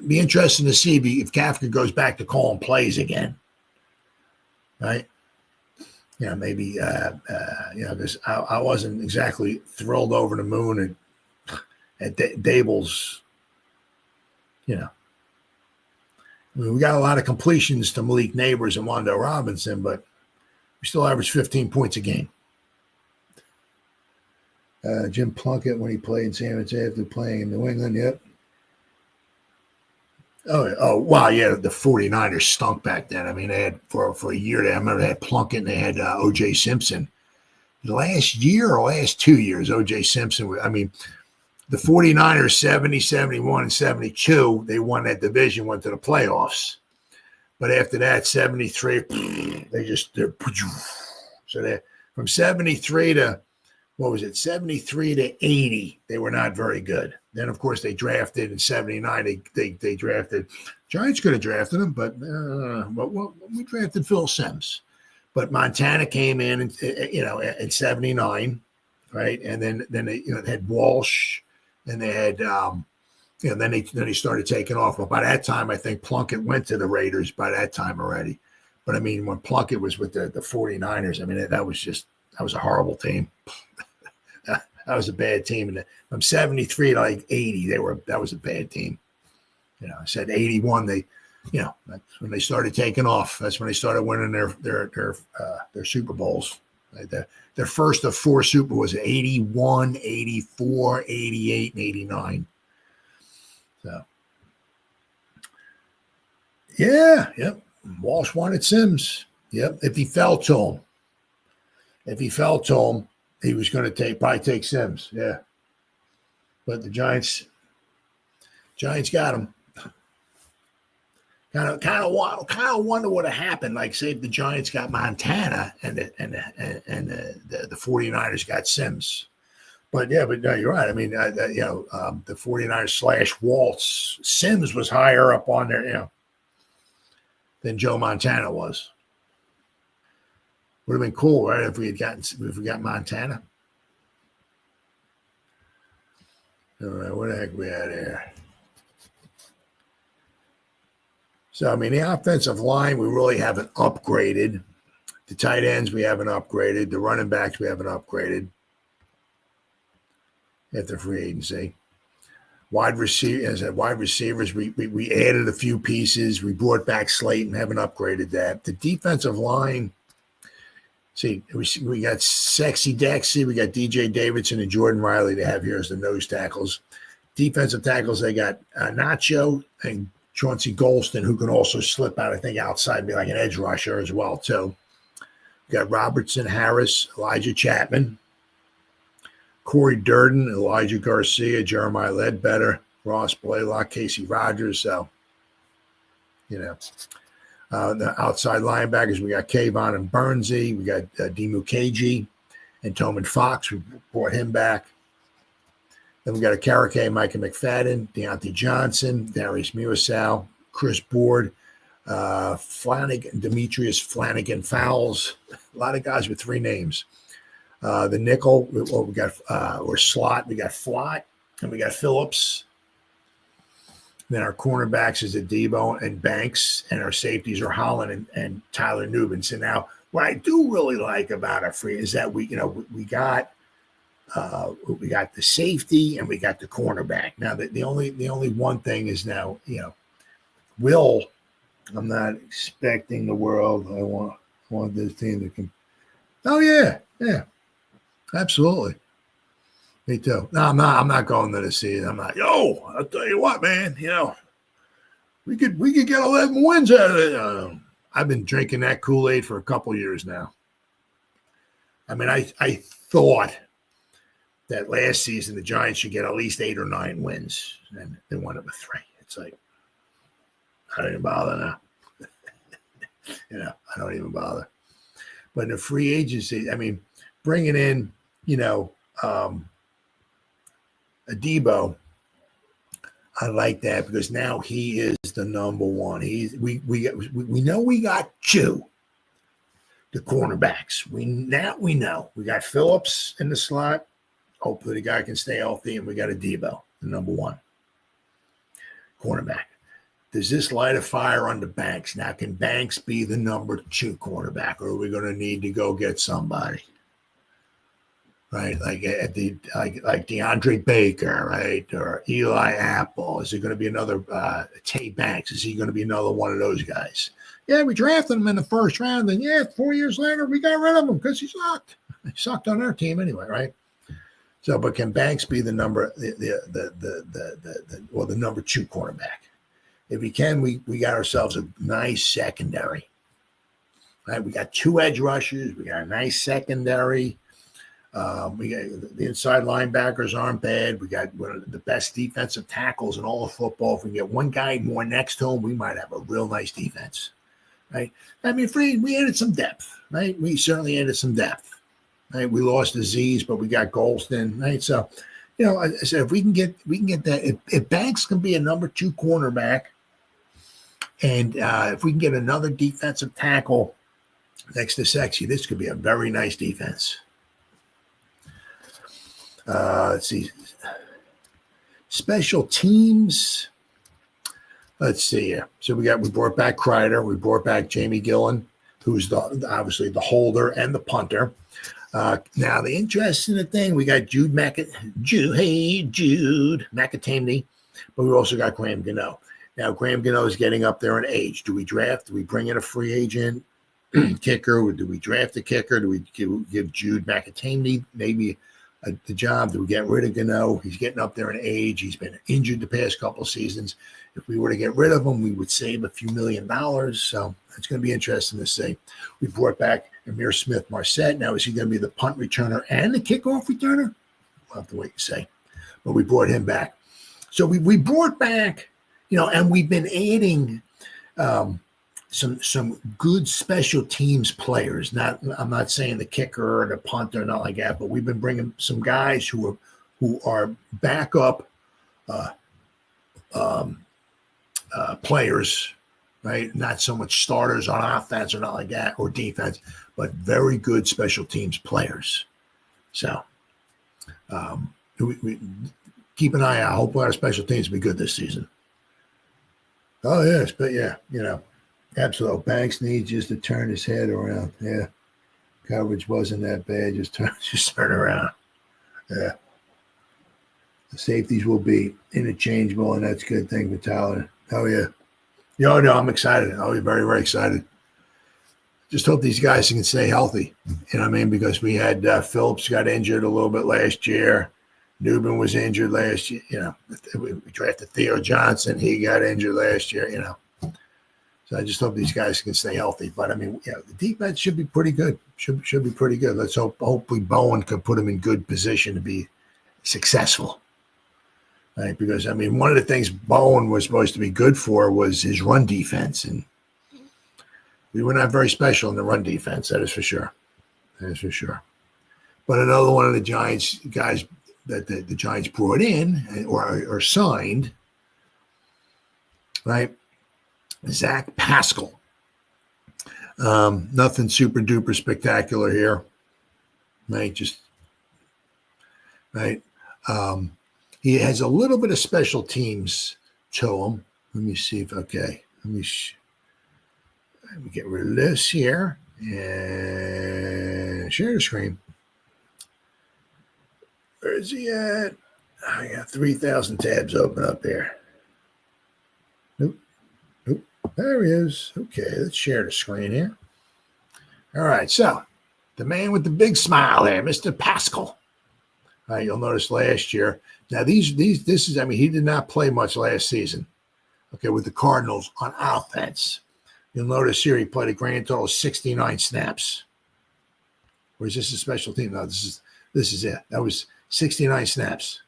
[SPEAKER 2] be interesting to see if Kafka goes back to calling plays again, right? Maybe, because I wasn't exactly thrilled over the moon at Dable's, I mean, we got a lot of completions to Malik Neighbors and Wando Robinson, but we still average 15 points a game. Jim Plunkett, when he played in San Francisco after playing in New England, yep. Oh, wow, yeah, the 49ers stunk back then. I mean, they had, for a year, I remember they had Plunkett and they had O.J. Simpson. The last year or last 2 years, O.J. Simpson, the 49ers, 70, 71, and 72, they won that division, went to the playoffs. But after that, 73, so they from 73 to, 73 to 80, they were not very good. Then, of course, they drafted in 79. They drafted, Giants could have drafted him, but we drafted Phil Simms. But Montana came in, in 79, right? And then they had Walsh, and they had then they started taking off. But by that time, I think Plunkett went to the Raiders by that time already. But I mean, when Plunkett was with the 49ers, I mean, that was a horrible team. That was a bad team. And from 73 to like 80, that was a bad team. I said 81, that's when they started taking off. That's when they started winning their Super Bowls. Right? Their first of 4 Super Bowls, 81, 84, 88, and 89. So, yep. Walsh wanted Sims. Yep. If he fell to him, he was going to probably take Sims. Yeah. But the Giants got him. Kind of wonder what would have happened. Like, say, if the Giants got Montana and the 49ers got Sims. But no, you're right. I mean, the 49ers / Waltz, Sims was higher up on there, than Joe Montana was. Would have been cool, right? If we got Montana. All right, what the heck we had here? So, I mean, the offensive line, we really haven't upgraded. The tight ends, we haven't upgraded. The running backs, we haven't upgraded after free agency. Wide receivers, we added a few pieces. We brought back Slayton, haven't upgraded that. The defensive line, See, we got Sexy Dexy, we got DJ Davidson and Jordan Riley to have here as the nose tackles. Defensive tackles, they got Nacho and Chauncey Golston, who can also slip out, I think, outside, be like an edge rusher as well, too. We got Robertson, Harris, Elijah Chapman, Corey Durden, Elijah Garcia, Jeremiah Ledbetter, Ross Blaylock, Casey Rogers. So, the outside linebackers, we got Kayvon and Bernsey. We got Dimu KG and Toman Fox. We brought him back. Then we got a Karake, Micah McFadden, Deontay Johnson, Darius Muasau, Chris Board, Flanagan, Demetrius Flanagan Fowles. A lot of guys with 3 names. The nickel, we got or slot, we got Flott, and we got Phillips. Then our cornerbacks is Adebo and Banks, and our safeties are Holland and Tyler Nubin. So now, what I do really like about our free is that we got the safety and we got the cornerback. Now, the only one thing is now, Will. I'm not expecting the world. I want this team to can. Oh yeah, absolutely. Me too. No, I'm not going to the season. I'm not. I'll tell you what, man. We could get 11 wins out of it. I've been drinking that Kool-Aid for a couple years now. I mean, I thought that last season the Giants should get at least 8 or 9 wins, and they wound up with 3. It's like I don't even bother now. I don't even bother. But in the free agency, I mean, bringing in, Adebo, I like that because now he is the number one. We know we got 2, the cornerbacks. We know we got Phillips in the slot. Hopefully the guy can stay healthy, and we got Adebo, the number 1 cornerback. Does this light a fire under Banks? Now, can Banks be the number 2 cornerback, or are we going to need to go get somebody? Right, like like DeAndre Baker, right, or Eli Apple? Is it going to be another Tay Banks? Is he going to be another one of those guys? Yeah, we drafted him in the first round, and 4 years later we got rid of him because he sucked. He sucked on our team anyway, right? So, but can Banks be the number the number 2 cornerback? If he can, we got ourselves a nice secondary. Right, we got 2 edge rushers. We got a nice secondary. We got the inside linebackers aren't bad. We got one of the best defensive tackles in all of football. If we can get one guy more next to him, we might have a real nice defense, right? I mean, we added some depth, right? We certainly added some depth, right? We lost Aziz, but we got Golston, right? So, I said if we can get that, if Banks can be a number 2 cornerback, and if we can get another defensive tackle next to Sexy, this could be a very nice defense. Let's see. Special teams. Let's see here. So we brought back Kreider. We brought back Jamie Gillen, who's obviously the holder and the punter. Now the interesting thing, we got Jude Macatamy, but we also got Graham Gano. Now Graham Gano is getting up there in age. Do we draft? Do we bring in a free agent kicker? Do we draft a kicker? Do we give Jude Macatamy maybe the job? Do we get rid of Gano? He's getting up there in age. He's been injured the past couple of seasons. If we were to get rid of him, we would save a few $1 million. So it's going to be interesting to see. We brought back Amir Smith-Marset. Now, is he going to be the punt returner and the kickoff returner? We'll have to wait and see. But we brought him back. So we brought back, and we've been adding some good special teams players. I'm not saying the kicker or the punter, not like that, but we've been bringing some guys who are backup players, right? Not so much starters on offense or not like that or defense, but very good special teams players. So we keep an eye out. Hopefully our special teams will be good this season. Oh yes, but absolutely. Banks needs just to turn his head around. Yeah. Coverage wasn't that bad. Just turn around. Yeah. The safeties will be interchangeable, and that's a good thing for Tyler. Oh, yeah. No, I'm excited. I'll be very, very excited. just hope these guys can stay healthy. You know what I mean? Because we had Phillips got injured a little bit last year. Newman was injured last year. You know, we drafted Theo Johnson. He got injured last year, you know. So I just hope these guys can stay healthy. But, I mean, you know, the defense should be pretty good. Should be pretty good. Let's hopefully Bowen can put them in good position to be successful. Right? Because, I mean, one of the things Bowen was supposed to be good for was his run defense. And we were not very special in the run defense. That is for sure. That is for sure. But another one of the Giants guys that the Giants brought in or signed, right? Zach Pascal. Nothing super duper spectacular here, right? Just right. He has a little bit of special teams to him. Let me see if okay. Let me get rid of this here and share the screen. Where is he at? I got 3,000 tabs open up there. Nope. There he is. Okay, let's share the screen here. All right, so the man with the big smile there, Mr. Pascal. All right, you'll notice last year. Now, this is, I mean, he did not play much last season, okay, with the Cardinals on offense. You'll notice here he played a grand total of 69 snaps. Or is this a special team? No, this is it. That was 69 snaps.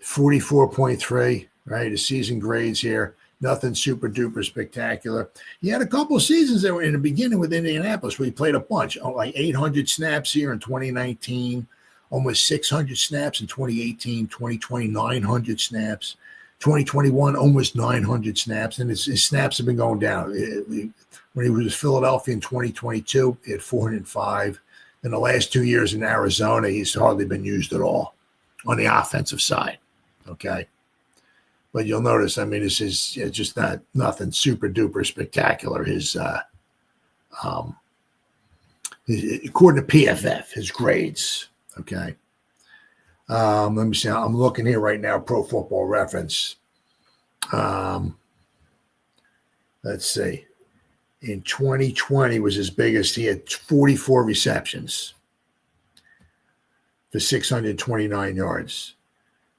[SPEAKER 2] 44.3, right? His season grades here. Nothing super duper spectacular. He had a couple of seasons that were in the beginning with Indianapolis where he played a bunch, like 800 snaps here in 2019, almost 600 snaps in 2018, 2020, 900 snaps, 2021, almost 900 snaps. And his snaps have been going down. When he was in Philadelphia in 2022, he had 405. In the last 2 years in Arizona, he's hardly been used at all on the offensive side. Okay. But you'll notice, I mean, this is just nothing super duper spectacular. According to PFF, his grades. Okay. Let me see. I'm looking here right now, Pro Football Reference. Let's see. In 2020 was his biggest. He had 44 receptions for 629 yards.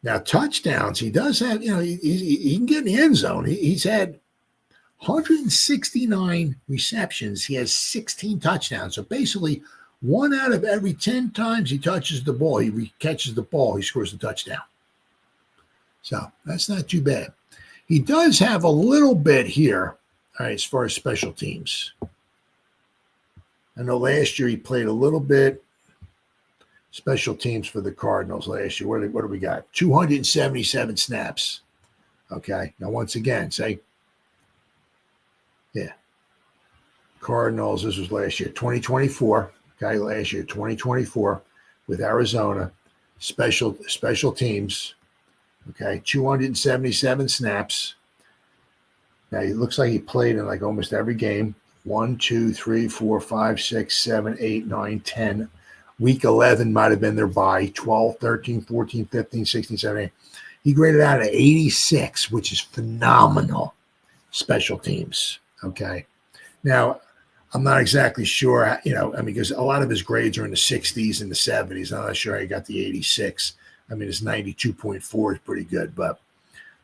[SPEAKER 2] Now, touchdowns, he does have, you know, he can get in the end zone. He's had 169 receptions. He has 16 touchdowns. So basically, 1 out of every 10 times he touches the ball, he catches the ball, he scores a touchdown. So that's not too bad. He does have a little bit here, all right, as far as special teams. I know last year he played a little bit. Special teams for the Cardinals last year. What do we got? 277 snaps. Okay. Now, once again, Cardinals, this was last year, 2024. Okay, last year, 2024 with Arizona. Special teams. Okay, 277 snaps. Now, it looks like he played in like almost every game. 1, 2, 3, 4, 5, 6, 7, 8, 9, 10. Week 11 might have been their bye. 12, 13, 14, 15, 16, 17. He graded out at 86, which is phenomenal. Special teams. Okay. Now, I'm not exactly sure, you know, I mean, because a lot of his grades are in the 60s and the 70s. I'm not sure how he got the 86. I mean, his 92.4 is pretty good, but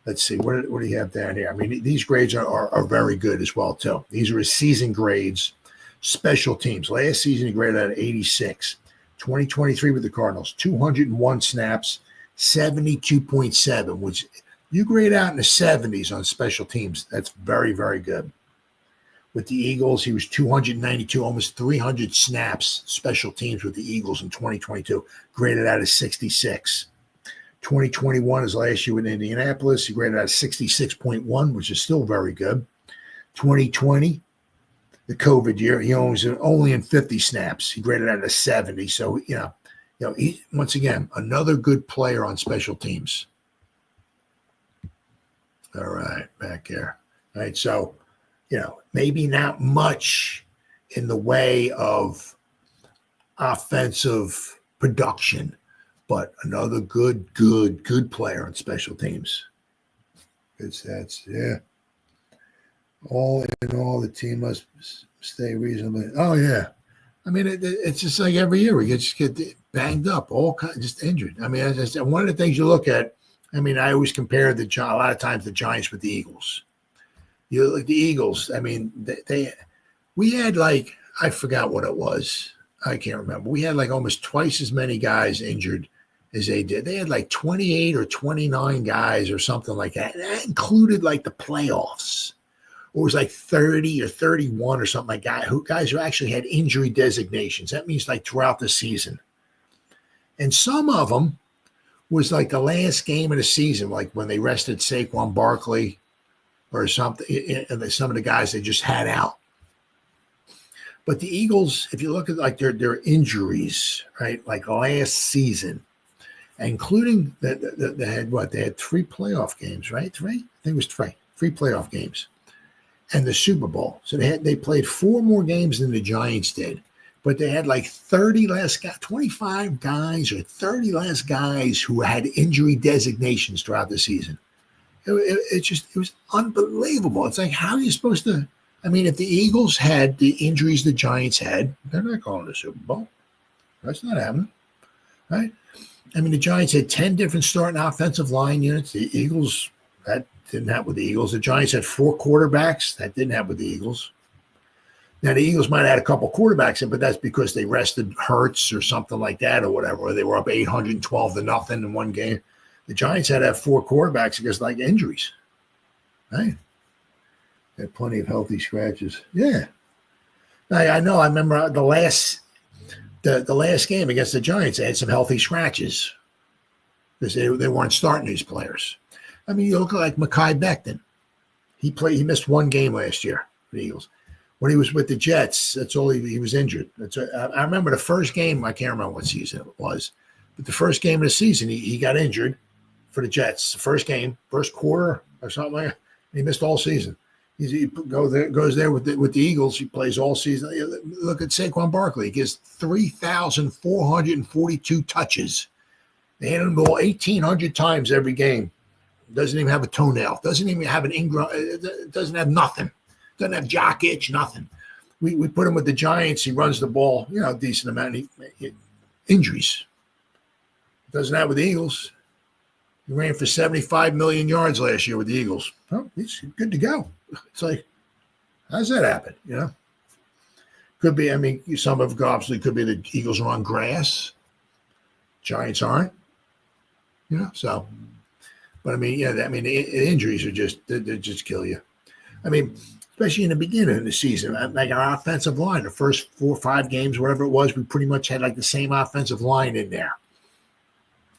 [SPEAKER 2] let's see. What do you have down here? I mean, these grades are very good as well, too. These are his season grades. Special teams. Last season, he graded out at 86. 2023 with the Cardinals, 201 snaps, 72.7, which you grade out in the 70s on special teams. That's very, very good. With the Eagles, he was 292, almost 300 snaps, special teams with the Eagles in 2022, graded out as 66. 2021 is last year with Indianapolis. He graded out 66.1, which is still very good. 2020, the COVID year, he only in 50 snaps. He graded out a 70. So, you know, he, once again, another good player on special teams. All right, back here. All right, so, you know, maybe not much in the way of offensive production, but another good player on special teams. Good stats, yeah. All in all, the team must Stay reasonably. Oh, yeah. I mean, it's just like every year we just get banged up, all kinds, just injured. I mean, as I said, one of the things you look at, I mean, I always compare a lot of times the Giants with the Eagles. You look like the Eagles. I mean, we had like, I forgot what it was. I can't remember. We had like almost twice as many guys injured as they did. They had like 28 or 29 guys or something like that. And that included like the playoffs. It was like 30 or 31 or something like that. Guys who actually had injury designations. That means like throughout the season. And some of them was like the last game of the season, like when they rested Saquon Barkley or something, and some of the guys they just had out. But the Eagles, if you look at like their injuries, right, like last season, including that they had what? They had 3 playoff games, right? 3? I think it was 3 playoff games. And the Super Bowl. So they played 4 more games than the Giants did. But they had like 30 less guys, 25 guys or 30 less guys who had injury designations throughout the season. It was unbelievable. It's like, how are you supposed to? I mean, if the Eagles had the injuries the Giants had, they're not going to the Super Bowl. That's not happening, right? I mean, the Giants had 10 different starting offensive line units. The Eagles, that didn't happen with the Eagles. The Giants had 4 quarterbacks. That didn't happen with the Eagles. Now, the Eagles might have had a couple quarterbacks in, but that's because they rested Hurts or something like that or whatever, or they were up 812-0 in one game. The Giants had to have 4 quarterbacks because like injuries, right? They had plenty of healthy scratches. Yeah. I know. I remember the last game against the Giants, they had some healthy scratches because they weren't starting these players. I mean, you look like Mekhi Becton. He missed 1 game last year for the Eagles. When he was with the Jets, that's all he was injured. I remember the first game, I can't remember what season it was, but the first game of the season, he got injured for the Jets. The first game, first quarter or something like that, and he missed all season. He goes there with the Eagles. He plays all season. Look at Saquon Barkley. He gets 3,442 touches. They hand him the ball 1,800 times every game. Doesn't even have a toenail. Doesn't even have an Ingram. Doesn't have nothing. Doesn't have jock itch, nothing. We put him with the Giants. He runs the ball, a decent amount. Injuries. Doesn't have with the Eagles. He ran for 75 million yards last year with the Eagles. Oh, he's good to go. It's like, how's that happen? Could be. I mean, some of it obviously could be the Eagles are on grass. Giants aren't. So. But I mean, the injuries are they just kill you. I mean, especially in the beginning of the season, like our offensive line, the first 4 or 5 games, whatever it was, we pretty much had like the same offensive line in there.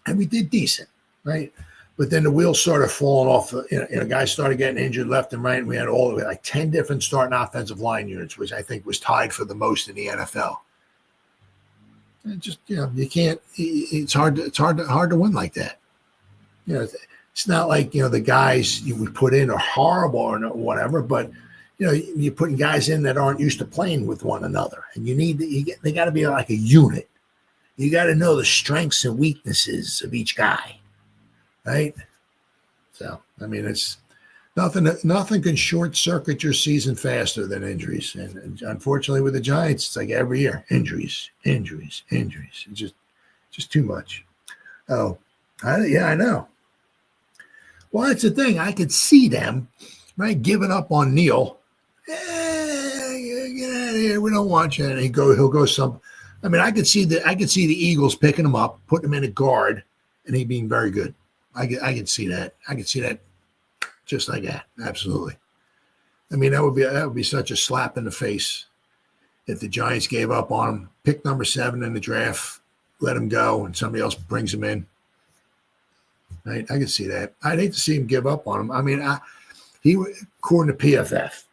[SPEAKER 2] And we did decent, right? But then the wheels started falling off. Guys started getting injured left and right. And we had like 10 different starting offensive line units, which I think was tied for the most in the NFL. And just, you can't, it's hard to win like that. It's not like, the guys we put in are horrible or whatever, but, you're putting guys in that aren't used to playing with one another. And they got to be like a unit. You got to know the strengths and weaknesses of each guy, right? So, I mean, it's nothing can short circuit your season faster than injuries. And unfortunately with the Giants, it's like every year, injuries. It's just too much. Oh, I know. Well, that's the thing. I could see them, right, giving up on Neal. Get out of here. We don't want you. And he'll go some. I mean, I could see the Eagles picking him up, putting him in a guard, and he being very good. I could see that. I could see that just like that. Absolutely. I mean, that would be such a slap in the face if the Giants gave up on him, pick number 7 in the draft, let him go, and somebody else brings him in. Right? I could see that. I'd hate to see him give up on him. I mean, according to PFF,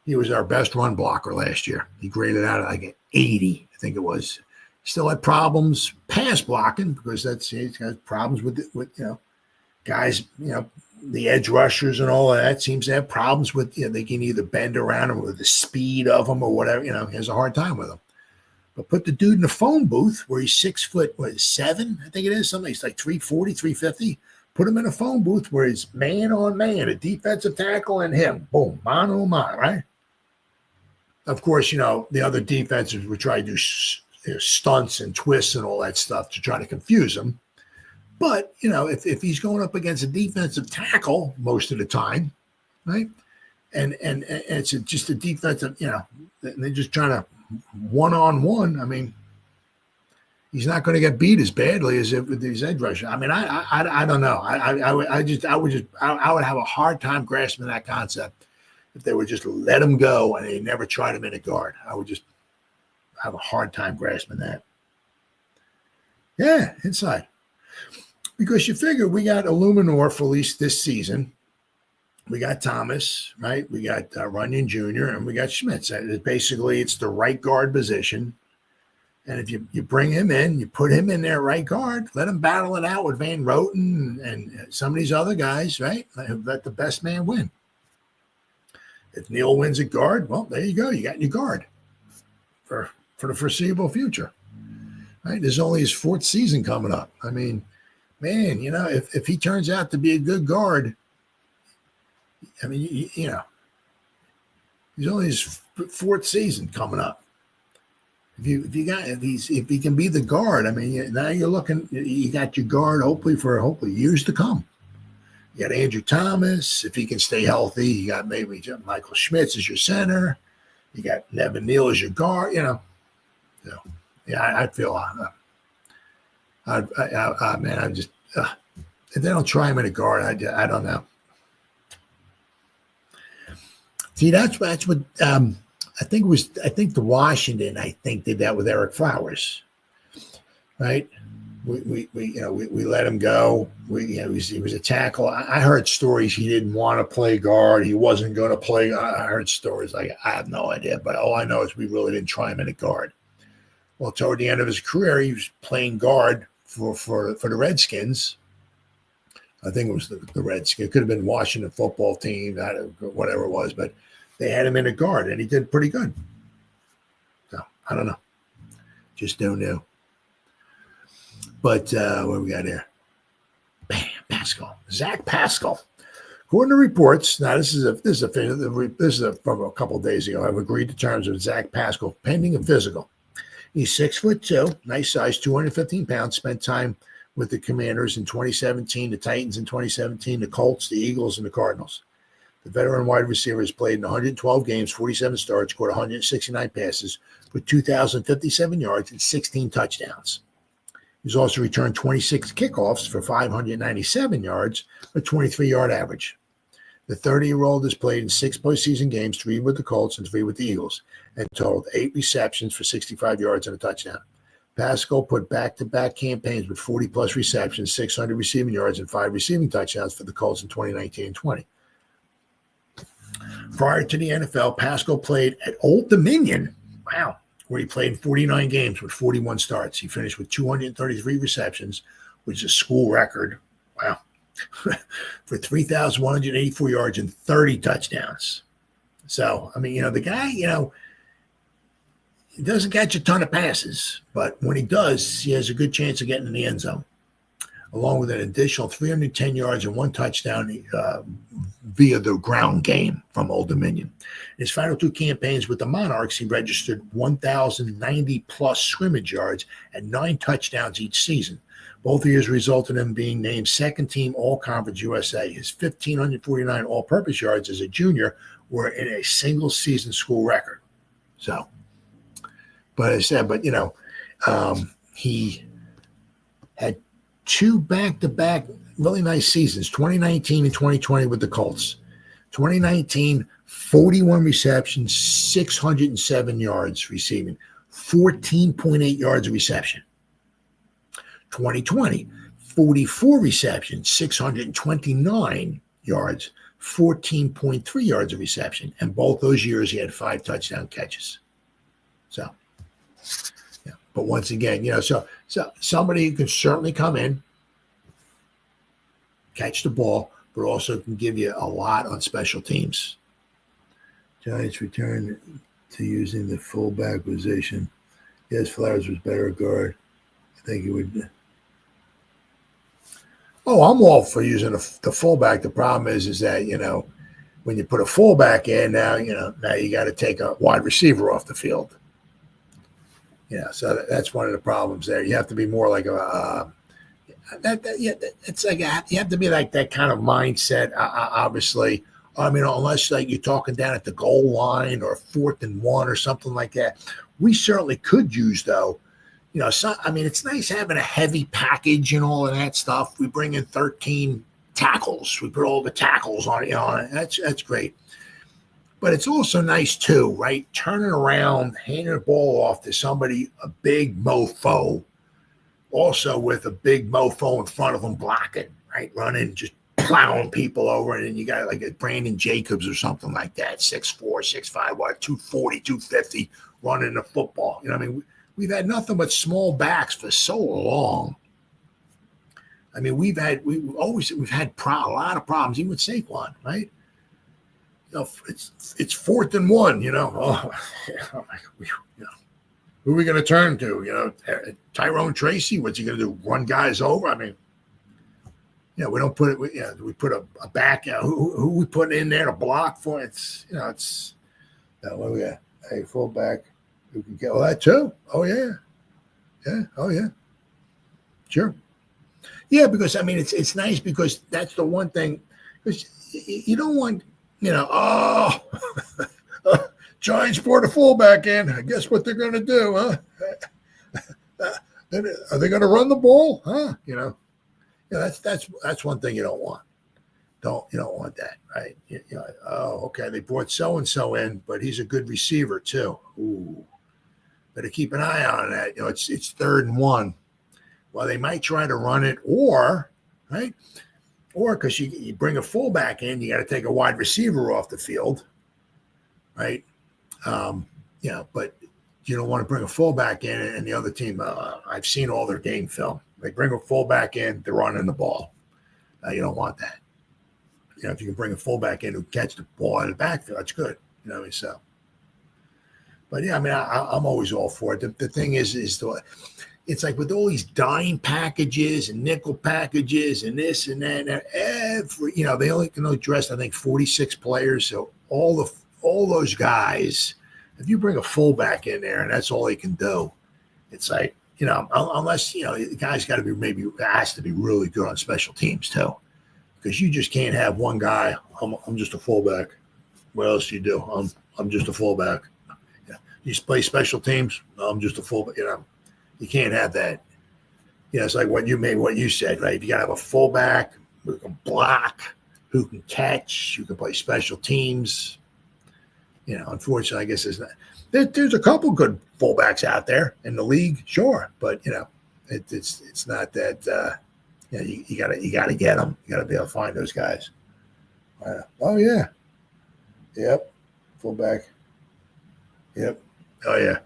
[SPEAKER 2] he was our best run blocker last year. He graded out at like an 80, I think it was. Still had problems pass blocking because he's got problems with guys, the edge rushers and all of that seems to have problems with, they can either bend around him with the speed of them or whatever, he has a hard time with them. But put the dude in the phone booth where he's 6'7", I think it is, something. He's like 340, 350. Put him in a phone booth where he's man on man, a defensive tackle and him. Boom, mano a mano, right? Of course, the other defenses would try to do stunts and twists and all that stuff to try to confuse him. But, if he's going up against a defensive tackle most of the time, right? And it's just a defensive, they're just trying to one-on-one. I mean, he's not going to get beat as badly as if with these edge rushers. I mean, I don't know. I would have a hard time grasping that concept if they would just let him go and they never tried him in a guard. I would just have a hard time grasping that. Yeah, inside. Because you figure we got Illuminor for at least this season. We got Thomas, right? We got Runyon Jr. and we got Schmitz. Basically, it's the right guard position. And if you bring him in, you put him in there right guard, let him battle it out with Van Roten and some of these other guys, right? Let the best man win. If Neal wins at guard, well, there you go. You got your guard for the foreseeable future, right? There's only his 4th season coming up. I mean, man, if he turns out to be a good guard, I mean, he's only his 4th season coming up. If he can be the guard, I mean, now you're looking. You got your guard hopefully years to come. You got Andrew Thomas if he can stay healthy. You got maybe Michael Schmitz as your center. You got Nevin Neal as your guard. Yeah, I feel. Man, I'm just. If they don't try him in a guard, I don't know. See, that's what I think the Washington did that with Eric Flowers, right? We let him go. He was a tackle. I heard stories he didn't want to play guard. He wasn't going to play. I heard stories like I have no idea, but all I know is we really didn't try him in a guard. Well, toward the end of his career, he was playing guard for the Redskins. I think it was the Redskins. It could have been Washington football team, whatever it was, but they had him in a guard, and he did pretty good. So, I don't know. Just don't know. But what do we got here? Bam, Pascal. Zach Pascal. According to reports, now this is from a couple of days ago. I've agreed to terms with Zach Pascal pending a physical. He's 6'2", nice size, 215 pounds. Spent time with the Commanders in 2017, the Titans in 2017, the Colts, the Eagles, and the Cardinals. The veteran wide receiver has played in 112 games, 47 starts, scored 169 passes with 2,057 yards and 16 touchdowns. He's also returned 26 kickoffs for 597 yards, a 23-yard average. The 30-year-old has played in 6 postseason games, 3 with the Colts and 3 with the Eagles, and totaled 8 receptions for 65 yards and a touchdown. Pascal put back-to-back campaigns with 40-plus receptions, 600 receiving yards, and 5 receiving touchdowns for the Colts in 2019 and 20. Prior to the NFL, Pascal played at Old Dominion, where he played in 49 games with 41 starts. He finished with 233 receptions, which is a school record, for 3,184 yards and 30 touchdowns. So, I mean, the guy, he doesn't catch a ton of passes, but when he does, he has a good chance of getting in the end zone, along with an additional 310 yards and 1 touchdown via the ground game from Old Dominion. In his final 2 campaigns with the Monarchs, he registered 1,090-plus scrimmage yards and 9 touchdowns each season. Both years resulted in him being named second-team All-Conference USA. His 1,549 all-purpose yards as a junior were in a single-season school record. So, he had 2 back-to-back really nice seasons, 2019 and 2020 with the Colts. 2019, 41 receptions, 607 yards receiving, 14.8 yards of reception. 2020, 44 receptions, 629 yards, 14.3 yards of reception. And both those years, he had 5 touchdown catches. So, yeah. But once again, so somebody who can certainly come in, catch the ball, but also can give you a lot on special teams. Giants return to using the fullback position. Yes, Flowers was better at guard. I think he would. Oh, I'm all for using the fullback. The problem is that, when you put a fullback in, now you got to take a wide receiver off the field. So that's one of the problems there. You have to be more like it's like you have to be like that kind of mindset. Obviously, I mean, unless like you're talking down at the goal line or 4th and 1 or something like that, we certainly could use though. I mean, it's nice having a heavy package and all of that stuff. We bring in 13 tackles. We put all the tackles on it. That's great. But it's also nice too, right? Turning around, handing the ball off to somebody, a big mofo, also with a big mofo in front of them blocking, right? Running, just plowing people over. And then you got like a Brandon Jacobs or something like that, 6'4", 6'5", 240, 250, running the football. I mean, we've had nothing but small backs for so long. I mean, we've had a lot of problems, even with Saquon, right? It's 4th and 1, who are we going to turn to? Tyrone Tracy, what's he going to do? Run guys over? I mean, we don't put it. We put a back. Who we put in there to block for? It's what we got? A fullback who can get that too. Oh yeah. Oh yeah. Sure. Yeah, because I mean it's nice because that's the one thing because you don't want. Giants brought a fullback in. I guess what they're going to do, huh? Are they going to run the ball, huh? That's one thing you don't want. You don't want that, right? Okay, they brought so and so in, but he's a good receiver too. Ooh, better keep an eye on that. It's 3rd and 1. Well, they might try to run it, or right. Or because you bring a fullback in, you got to take a wide receiver off the field, right? But you don't want to bring a fullback in and the other team. I've seen all their game film. They bring a fullback in, they're running the ball. You don't want that. If you can bring a fullback in who catch the ball in the backfield, that's good. So. But yeah, I mean, I'm always all for it. The thing is it's like with all these dime packages and nickel packages and this and that, and they only can address, I think, 46 players. So all those guys, if you bring a fullback in there and that's all he can do, it's like, unless, the guy's got to be has to be really good on special teams too, because you just can't have one guy. I'm just a fullback. What else do you do? I'm just a fullback. You play special teams. I'm just a fullback. You can't have that. It's like what you said, right? You got to have a fullback who can block, who can catch, who can play special teams. Unfortunately, I guess there's a couple good fullbacks out there in the league, sure, but it's not that. You got to get them. You got to be able to find those guys. Oh yeah, yep, fullback. Yep. Oh yeah.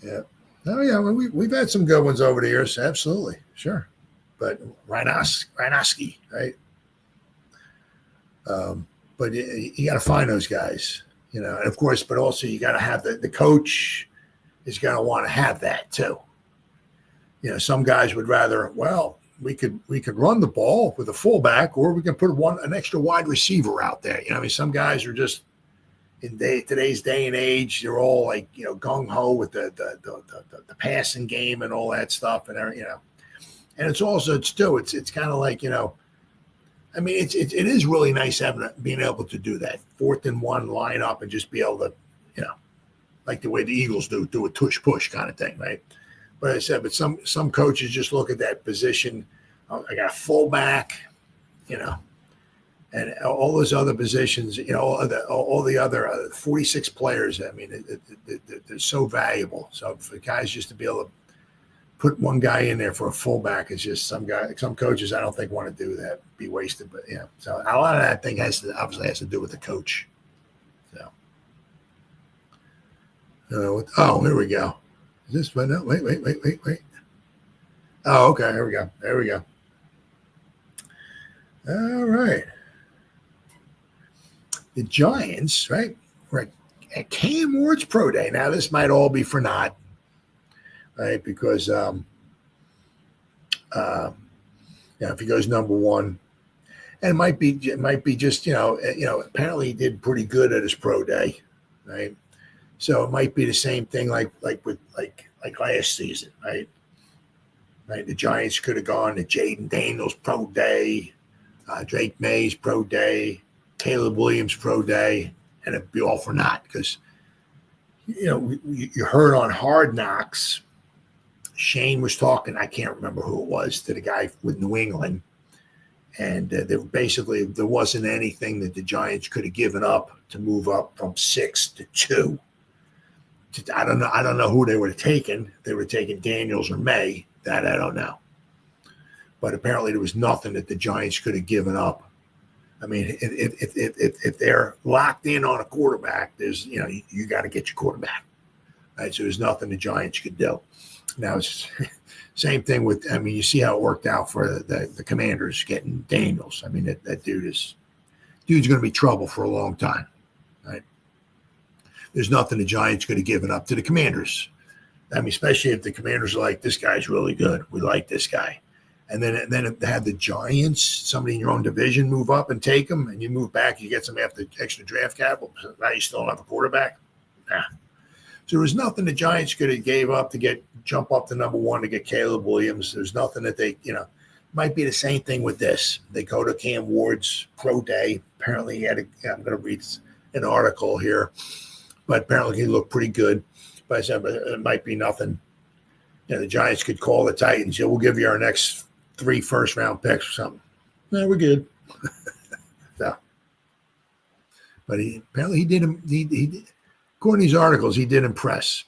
[SPEAKER 2] Yep. Oh yeah, well, we've had some good ones over the years, absolutely, sure. But Rhinosky, right? But you got to find those guys, and of course, but also you got to have the coach is going to want to have that too. Some guys would rather, well, we could run the ball with a fullback, or we can put an extra wide receiver out there. I mean, some guys are just. In today's day and age, they're all like gung ho with the passing game and all that stuff, and and it's kind of like I mean it is really nice being able to do that 4th and 1 lineup and just be able to like the way the Eagles do a tush push kind of thing, right? But I said, but some coaches just look at that position. I got a fullback, and all those other positions, all the other 46 players, I mean, they're so valuable. So for guys just to be able to put one guy in there for a fullback is just some coaches I don't think want to do that, be wasted. But so a lot of that thing obviously has to do with the coach. So, here we go. Is this one? No, wait. Oh, okay. Here we go. All right. The Giants, right? We're at Cam Ward's Pro Day. Now, this might all be for naught, right? Because, if he goes number 1, And it might be just, apparently he did pretty good at his pro day, right? So it might be the same thing like last season, right? Right. The Giants could have gone to Jaden Daniels pro day, Drake May's pro day, Caleb Williams pro day, and it'd be all for naught because, you heard on Hard Knocks, Shane was talking, I can't remember who it was, to the guy with New England. And there wasn't anything that the Giants could have given up to move up from 6 to 2. I don't know who they would have taken. They were taking Daniels or May. That I don't know. But apparently there was nothing that the Giants could have given up. I mean, if they're locked in on a quarterback, there's you got to get your quarterback, right? So there's nothing the Giants could do. Now it's same thing with. I mean, you see how it worked out for the Commanders getting Daniels. I mean, that dude's going to be trouble for a long time, right? There's nothing the Giants could have given up to the Commanders. I mean, especially if the Commanders are like, this guy's really good. We like this guy. And then if they had the Giants, somebody in your own division, move up and take them, and you move back, you get some after extra draft capital. So now you still don't have a quarterback? Nah. So there was nothing the Giants could have gave up to jump up to number 1 to get Caleb Williams. There's nothing that they, might be the same thing with this. They go to Cam Ward's pro day. Apparently he had I'm going to read an article here, but apparently he looked pretty good. But I said, it might be nothing. The Giants could call the Titans. We'll give you our next 3 first-round picks or something. No, we're good. So, but he did. According to these articles, he did impress.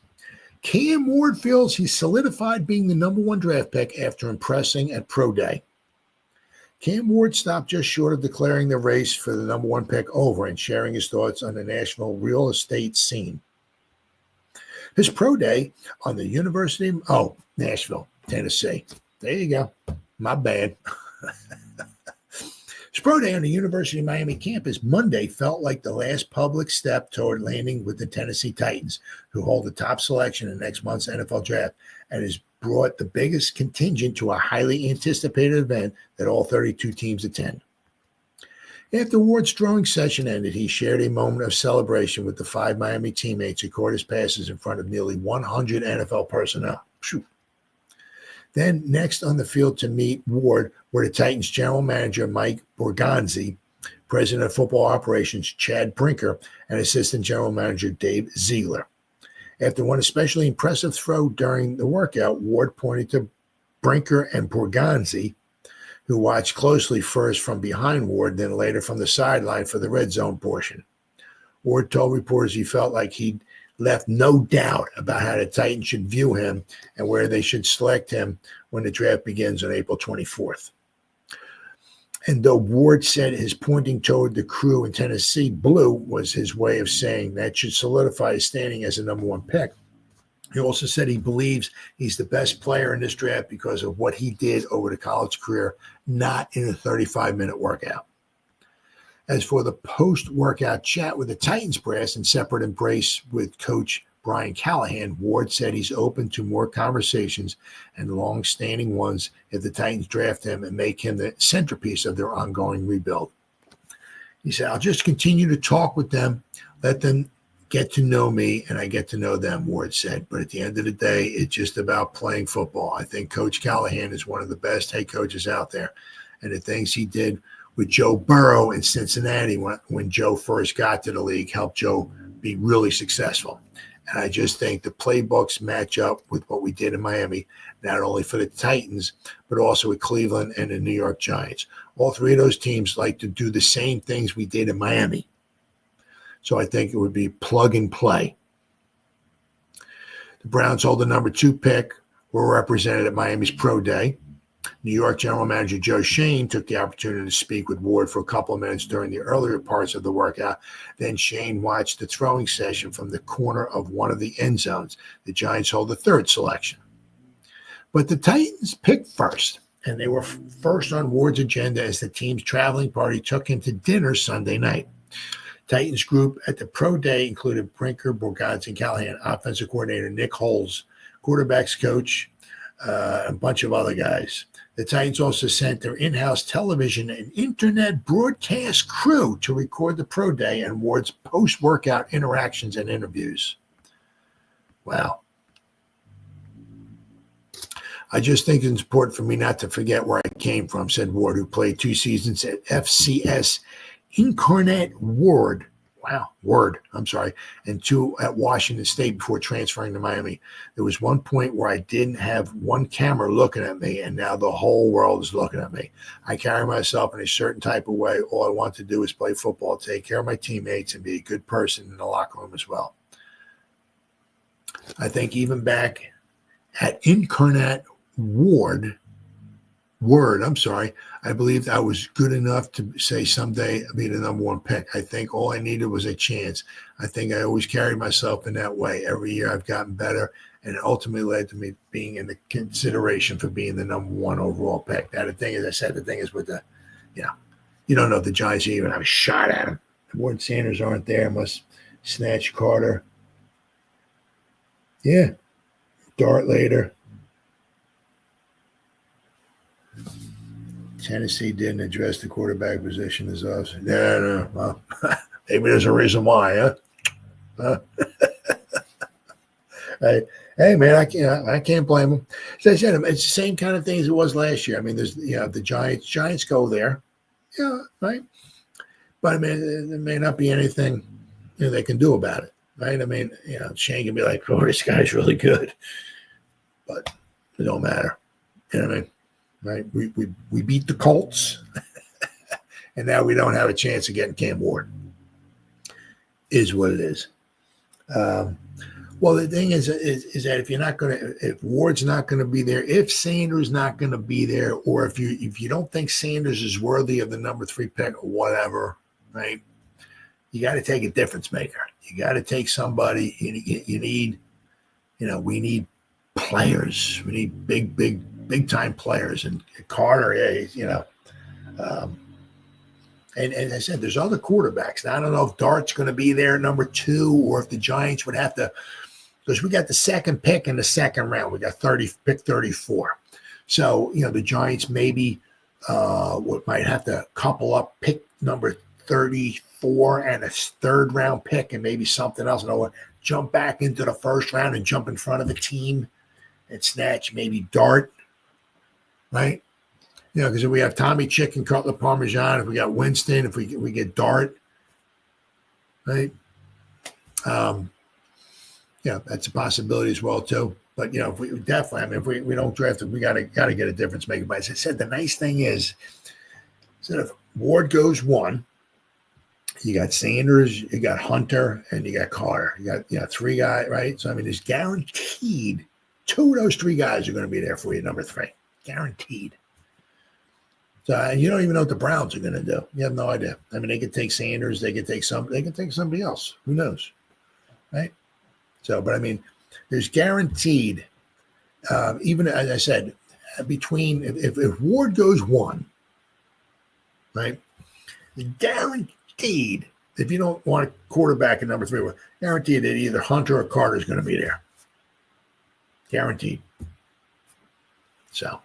[SPEAKER 2] Cam Ward feels he solidified being the number 1 draft pick after impressing at Pro Day. Cam Ward stopped just short of declaring the race for the number 1 pick over and sharing his thoughts on the national real estate scene. His pro day on the Nashville, Tennessee. There you go. My bad. His pro day on the University of Miami campus Monday felt like the last public step toward landing with the Tennessee Titans, who hold the top selection in next month's NFL draft and has brought the biggest contingent to a highly anticipated event that all 32 teams attend. After Ward's throwing session ended, he shared a moment of celebration with the 5 Miami teammates who caught his passes in front of nearly 100 NFL personnel. Phew. Then next on the field to meet Ward were the Titans general manager Mike Borgonzi, president of football operations Chad Brinker, and assistant general manager Dave Ziegler. After one especially impressive throw during the workout, Ward pointed to Brinker and Borgonzi, who watched closely first from behind Ward, then later from the sideline for the red zone portion. Ward told reporters he felt like he'd left no doubt about how the Titans should view him and where they should select him when the draft begins on April 24th. And though Ward said his pointing toward the crew in Tennessee blue was his way of saying that should solidify his standing as a number 1 pick, he also said he believes he's the best player in this draft because of what he did over the college career, not in a 35-minute workout. As for the post-workout chat with the Titans brass and separate embrace with Coach Brian Callahan, Ward said he's open to more conversations and long-standing ones if the Titans draft him and make him the centerpiece of their ongoing rebuild. He said, I'll just continue to talk with them, let them get to know me, and I get to know them, Ward said. But at the end of the day, it's just about playing football. I think Coach Callahan is one of the best head coaches out there. And the things he did with Joe Burrow in Cincinnati when Joe first got to the league helped Joe be really successful. And I just think the playbooks match up with what we did in Miami, not only for the Titans, but also with Cleveland and the New York Giants. All 3 of those teams like to do the same things we did in Miami. So I think it would be plug and play. The Browns hold the number 2 pick, were represented at Miami's Pro Day. New York General Manager Joe Schoen took the opportunity to speak with Ward for a couple of minutes during the earlier parts of the workout. Then Schoen watched the throwing session from the corner of one of the end zones. The Giants hold the 3rd selection. But the Titans picked first, and they were first on Ward's agenda as the team's traveling party took him to dinner Sunday night. Titans group at the Pro Day included Brinker, Borgonzi, and Callahan, offensive coordinator Nick Holes, quarterbacks coach, a bunch of other guys. The Titans also sent their in-house television and internet broadcast crew to record the pro day and Ward's post-workout interactions and interviews. Wow. I just think it's important for me not to forget where I came from, said Ward, who played 2 seasons at FCS Incarnate Word. Wow, Word, I'm sorry, and 2 at Washington State before transferring to Miami. There was one point where I didn't have one camera looking at me, and now the whole world is looking at me. I carry myself in a certain type of way. All I want to do is play football, take care of my teammates, and be a good person in the locker room as well. I think even back at Incarnate Word, I believed I was good enough to say someday I'll be the number 1 pick. I think all I needed was a chance. I think I always carried myself in that way. Every year I've gotten better, and it ultimately led to me being in the consideration for being the number 1 overall pick. Now, the thing is with the, you don't know if the Giants even have a shot at him. Ward Sanders aren't there. Must snatch Carter. Yeah. Dart later. Tennessee didn't address the quarterback position as often. No. Well, maybe there's a reason why, huh? Hey, man, I can't blame them. As I said, it's the same kind of thing as it was last year. I mean, there's the Giants go there, right? But I mean, there may not be anything they can do about it, right? I mean, Shane can be like, "Oh, this guy's really good," but it don't matter. You know what I mean? Right? We beat the Colts, and now we don't have a chance of getting Cam Ward. Is what it is. Well, the thing is that if Ward's not gonna be there, if Sanders not gonna be there, or if you don't think Sanders is worthy of the number 3 pick or whatever, right? You got to take a difference maker. You got to take somebody. You need, we need players. We need big time players. And Carter, and as I said, there's other quarterbacks. Now, I don't know if Dart's going to be there, number 2, or if the Giants would have to, because we got the 2nd pick in the 2nd round. We got pick 34. So, the Giants maybe might have to couple up pick number 34 and a 3rd round pick and maybe something else. Jump back into the 1st round and jump in front of the team and snatch maybe Dart, right? Because if we have Tommy Chicken, Cutler Parmesan, if we got Winston, if we get Dart, right? That's a possibility as well too. But if we definitely, if we don't draft it, we gotta get a difference maker. But as I said, the nice thing is, instead of Ward goes 1, you got Sanders, you got Hunter, and you got Carter. You got 3 guys, right? So I mean, it's guaranteed 2 of those 3 guys are going to be there for you, number 3, guaranteed. So you don't even know what the Browns are going to do. You have no idea. I mean, they could take Sanders, they could take somebody else. Who knows, right? So, but I mean, there's guaranteed, even as I said, between if Ward goes 1, right? Guaranteed, if you don't want a quarterback at number 3, guaranteed that either Hunter or Carter is going to be there. Guaranteed. So,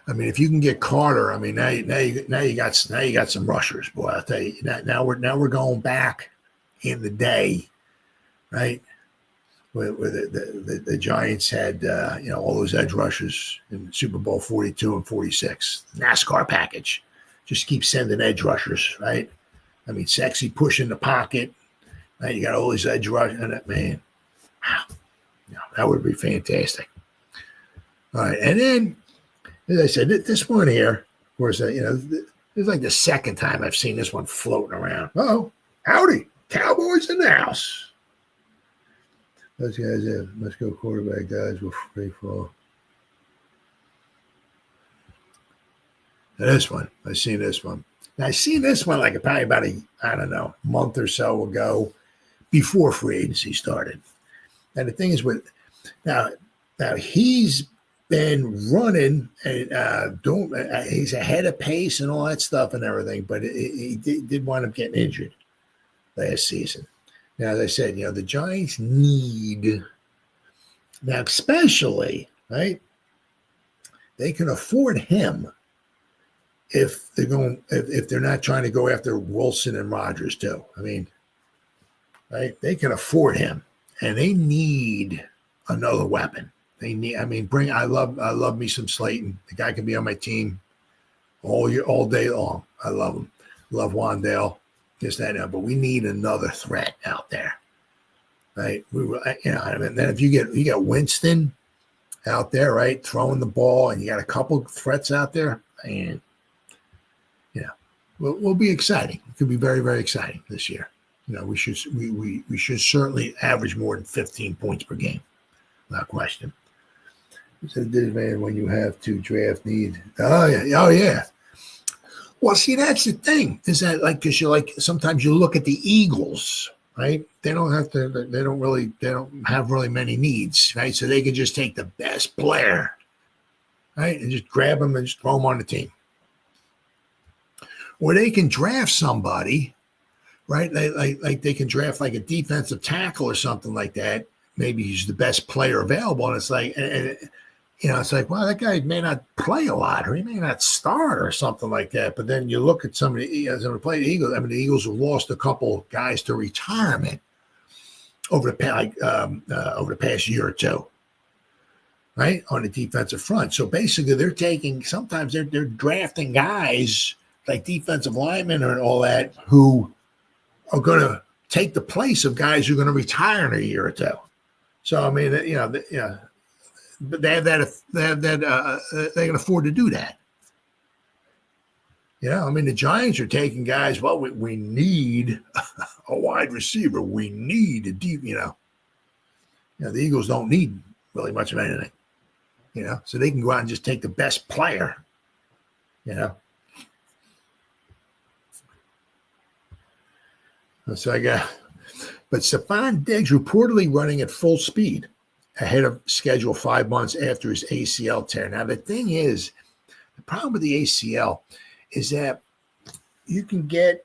[SPEAKER 2] I mean, if you can get Carter, I mean, now you got some rushers, boy. I'll tell you. Now we're going back in the day, right? Where the Giants had all those edge rushers in Super Bowl 42 and 46, NASCAR package. Just keep sending edge rushers, right? I mean, sexy push in the pocket. Right? You got all these edge rushers in it, man. Wow. That would be fantastic. All right. And then, as I said, this one here, of course, this is like the 2nd time I've seen this one floating around. Oh, howdy. Cowboys in the house. Those guys let's go quarterback guys with free fall. This one, I've seen this one. Now, I seen this one like probably about a month or so ago before free agency started. And the thing is now he's been running and he's ahead of pace and all that stuff and everything, but he did wind up getting injured last season. Now, as I said, the Giants need now, especially right. they can afford him if they're not trying to go after Wilson and Rodgers too. I mean, right? They can afford him, and they need another weapon. They need. I mean, I love me some Slayton. The guy can be on my team all day long. I love him. Love Wandale. This, that, and that. But we need another threat out there, right? I mean, then if you get Winston out there, right, throwing the ball, and you got a couple threats out there, and will be exciting. It could be very, very exciting this year. We should certainly average more than 15 points per game, without question. So man, when you have to draft need. Oh yeah. Well, see, that's the thing. Is that because sometimes you look at the Eagles, right? They don't have really many needs, right? So they can just take the best player, right, and just grab them and just throw them on the team. Or they can draft somebody, right? Like they can draft like a defensive tackle or something like that. Maybe he's the best player available, and it's like, it's like, well, that guy may not play a lot, or he may not start, or something like that. But then you look at somebody as they play the Eagles. I mean, the Eagles have lost a couple guys to retirement over the past year or two, right, on the defensive front. So basically, sometimes they're drafting guys like defensive linemen and all that who are going to take the place of guys who are going to retire in a year or two. So I mean, but they can afford to do that. I mean, the Giants are taking guys. Well, we need a wide receiver. We need a deep. The Eagles don't need really much of anything. So they can go out and just take the best player. So but Stephon Diggs reportedly running at full speed ahead of schedule 5 months after his ACL tear. Now, the thing is, the problem with the ACL is that you can get,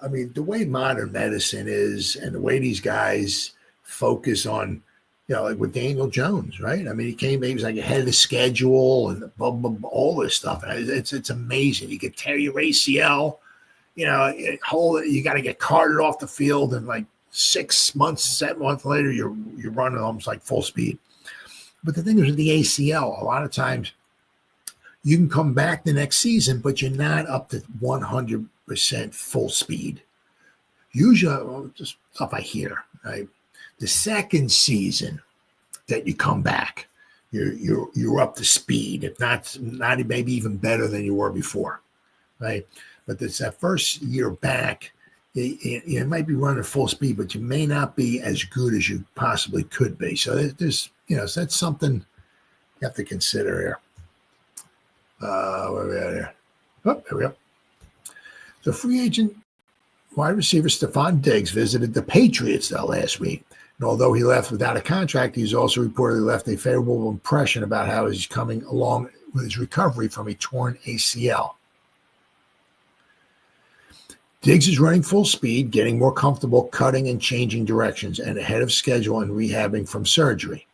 [SPEAKER 2] I mean, the way modern medicine is and the way these guys focus on, like with Daniel Jones, right? I mean, he was like ahead of the schedule and blah, blah, blah, all this stuff. It's amazing. You could tear your ACL, you got to get carted off the field, and like 6 months, 7 months later, you're running almost like full speed. But the thing is with the ACL, a lot of times you can come back the next season, but you're not up to 100% full speed. Usually, just stuff I hear, right? The second season that you come back, you're up to speed, if not maybe even better than you were before, right? But it's that first year back, you might be running full speed, but you may not be as good as you possibly could be. So there's so that's something you have to consider here. Where are we at here? Oh, there we go. So free agent wide receiver Stephon Diggs visited the Patriots last week. And although he left without a contract, he's also reportedly left a favorable impression about how he's coming along with his recovery from a torn ACL. Diggs is running full speed, getting more comfortable cutting and changing directions, and ahead of schedule and rehabbing from surgery.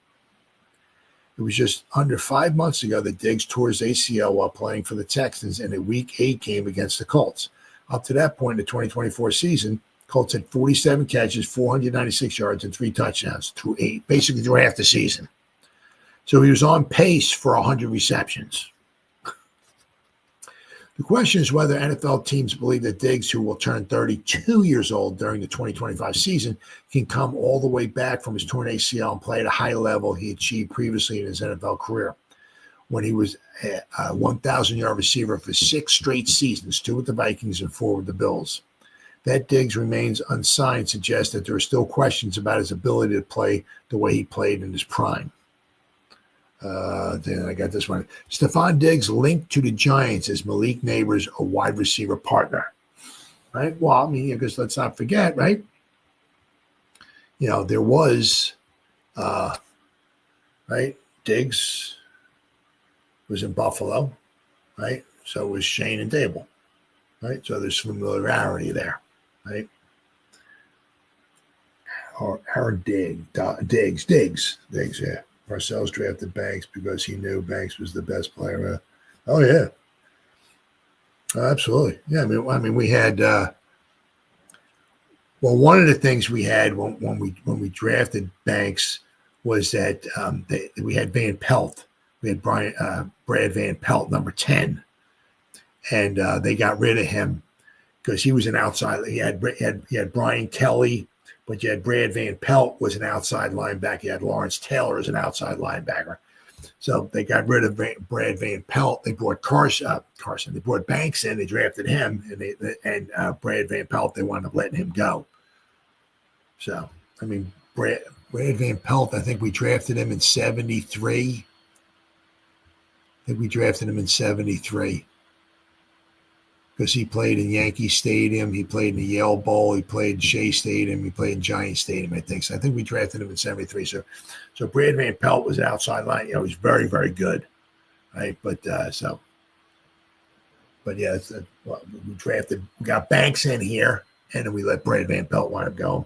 [SPEAKER 2] It was just under 5 months ago that Diggs tore his ACL while playing for the Texans in a Week 8 game against the Colts. Up to that point in the 2024 season, Colts had 47 catches, 496 yards, and 3 touchdowns through half the season. So he was on pace for 100 receptions. The question is whether NFL teams believe that Diggs, who will turn 32 years old during the 2025 season, can come all the way back from his torn ACL and play at a high level he achieved previously in his NFL career, when he was a 1,000-yard receiver for 6 straight seasons, 2 with the Vikings and 4 with the Bills. That Diggs remains unsigned suggests that there are still questions about his ability to play the way he played in his prime. Then I got this one. Stephon Diggs linked to the Giants as Malik Neighbors, a wide receiver partner. Right? Well, I mean, because let's not forget, right? There was, right? Diggs was in Buffalo, right? So was Shane and Dable, right? So there's familiarity there, right? Or Aaron Diggs, yeah. Parcells drafted Banks because he knew Banks was the best player. Oh yeah, absolutely. Yeah, I mean, we had. Well, one of the things we had when we drafted Banks was that we had Van Pelt. We had Brad Van Pelt, number 10, and they got rid of him because he was an outside. He had Brian Kelly, but you had Brad Van Pelt was an outside linebacker. You had Lawrence Taylor as an outside linebacker. So they got rid of Brad Van Pelt. They brought Carson. They brought Banks in. They drafted him, and Brad Van Pelt. They wound up letting him go. So I mean, Brad Van Pelt. I think we drafted him in '73. Because he played in Yankee Stadium, he played in the Yale Bowl, he played in Shea Stadium, he played in Giant Stadium, I think. So I think we drafted him in '73. So Brad Van Pelt was an outside line. You know, he's very, very good, right? But yeah, we got Banks in here, and then we let Brad Van Pelt wind up going.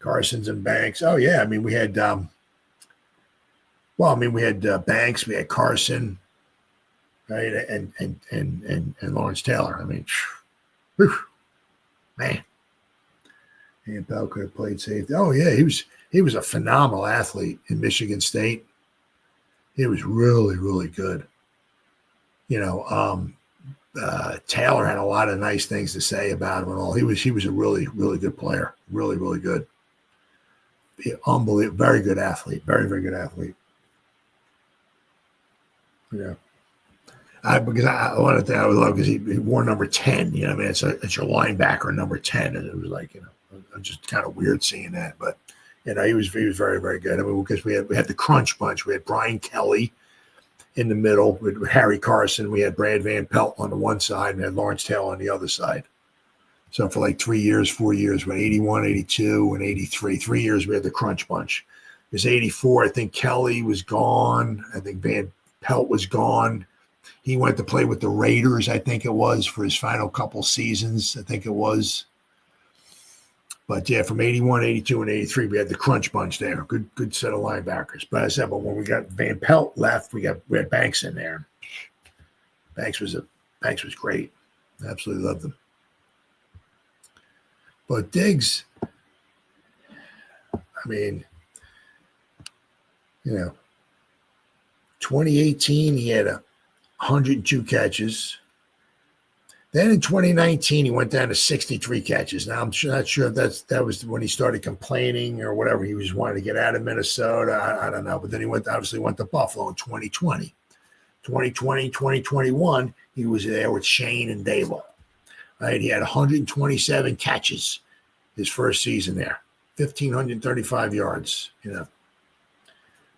[SPEAKER 2] Carson's and Banks. Oh yeah, I mean we had Banks, we had Carson. Right, and Lawrence Taylor. I mean, whew, man, and Bell could have played safety. Oh yeah, he was a phenomenal athlete in Michigan State. He was really, really good. You know, Taylor had a lot of nice things to say about him and all. He was a really, really good player. Really, really good. Unbelievable, very good athlete. Very, very good athlete. Yeah. Because I wanted to, I would love because he wore number 10. You know, I mean, it's your linebacker number 10, and it was like, you know, just kind of weird seeing that. But you know, he was very, very good. I mean, because we had the crunch bunch. We had Brian Kelly in the middle with Harry Carson. We had Brad Van Pelt on the one side, and we had Lawrence Taylor on the other side. So for like 4 years, when 81, 82, and 83, 3 years we had the crunch bunch. It was 84. I think Kelly was gone. I think Van Pelt was gone. He went to play with the Raiders, I think it was, for his final couple seasons, I think it was. But yeah, from 81, 82, and 83, we had the crunch bunch there. Good set of linebackers. But I said, but when we got Van Pelt left, we had Banks in there. Banks was great. Absolutely loved him. But Diggs, I mean, you know, 2018, he had 102 catches. Then in 2019, he went down to 63 catches. Now, I'm not sure if that was when he started complaining or whatever. He was wanting to get out of Minnesota. I don't know. But then he went to Buffalo in 2020. 2020, 2021, he was there with Shane and Dable. Right? He had 127 catches his first season there, 1,535 yards, you know.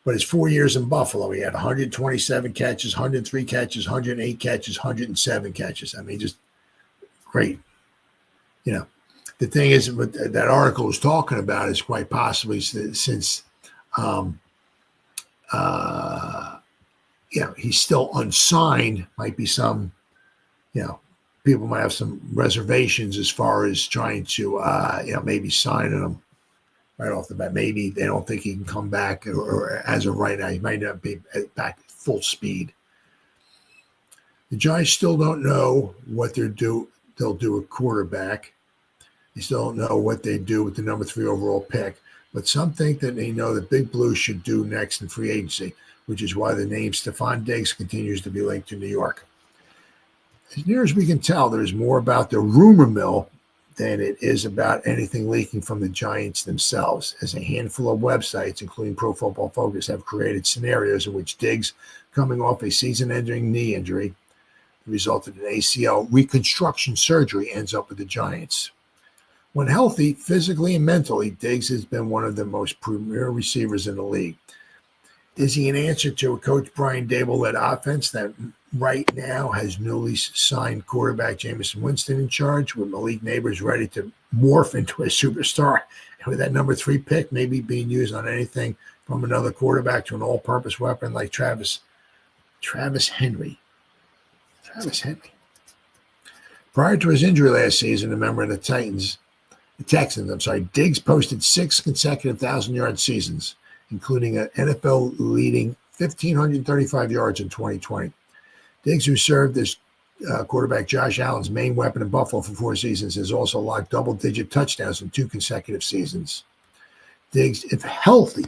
[SPEAKER 2] But his 4 years in Buffalo, he had 127 catches, 103 catches, 108 catches, 107 catches. I mean, just great. You know, the thing is, what that article was talking about is quite possibly since, he's still unsigned, might be some, you know, people might have some reservations as far as trying to, maybe signing him right off the bat. Maybe they don't think he can come back, or as of right now, he might not be back at full speed. The Giants still don't know what they'll do at quarterback. They still don't know what they do with the number 3 overall pick. But some think that they know that Big Blue should do next in free agency, which is why the name Stephon Diggs continues to be linked to New York. As near as we can tell, there's more about the rumor mill than it is about anything leaking from the Giants themselves, as a handful of websites, including Pro Football Focus, have created scenarios in which Diggs, coming off a season-ending knee injury, resulted in ACL reconstruction surgery, ends up with the Giants. When healthy, physically and mentally, Diggs has been one of the most premier receivers in the league. Is he an answer to a Coach Brian Dable-led offense that right now has newly signed quarterback Jameis Winston in charge, with Malik Neighbors ready to morph into a superstar, and with that number 3 pick maybe being used on anything from another quarterback to an all-purpose weapon like Travis Henry. Prior to his injury last season, a member of the Texans, Diggs posted 6 consecutive 1,000-yard seasons including an NFL leading 1,535 yards in 2020. Diggs, who served as quarterback Josh Allen's main weapon in Buffalo for 4 seasons, has also logged double-digit touchdowns in 2 consecutive seasons. Diggs, if healthy,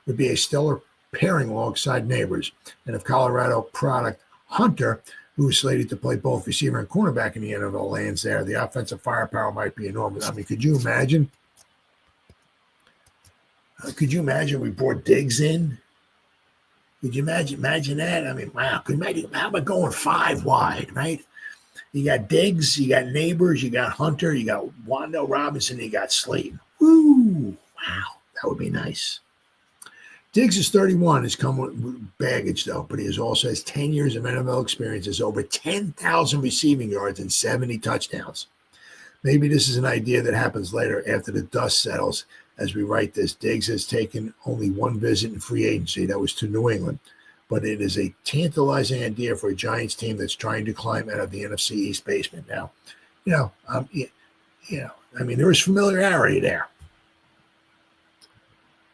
[SPEAKER 2] would be a stellar pairing alongside Neighbors. And if Colorado product Hunter, who is slated to play both receiver and cornerback in the NFL, lands there, the offensive firepower might be enormous. I mean, could you imagine? We brought Diggs in? Could you imagine that? I mean, wow. Could you imagine, how about going 5 wide, right? You got Diggs, you got Neighbors, you got Hunter, you got Wando Robinson, you got Slayton. Woo! Wow, that would be nice. Diggs is 31, has come with baggage, though, but he also has 10 years of NFL experience, has over 10,000 receiving yards and 70 touchdowns. Maybe this is an idea that happens later after the dust settles. As we write this, Diggs has taken only 1 visit in free agency. That was to New England. But it is a tantalizing idea for a Giants team that's trying to climb out of the NFC East basement now. I mean, there is familiarity there.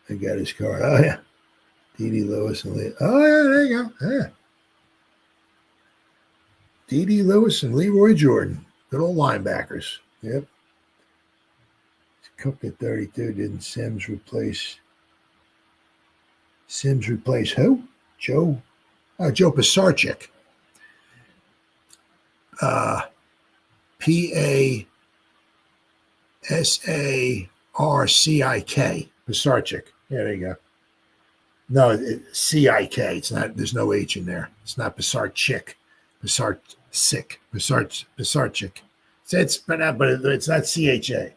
[SPEAKER 2] I got his card. Oh, yeah. D.D. Lewis and Lee. Oh, yeah, there you go. Yeah. D.D. Lewis and Leroy Jordan. Good old linebackers. Yep. Cook at 32. Didn't Sims replace who? Joe Pisarcik. P-A-S-A-R-C-I-K. Pisarcik. Yeah, there you go. No, C-I-K. It's not. There's no H in there. It's not Pisarcik. Pisarcik. But it's not C-H-A.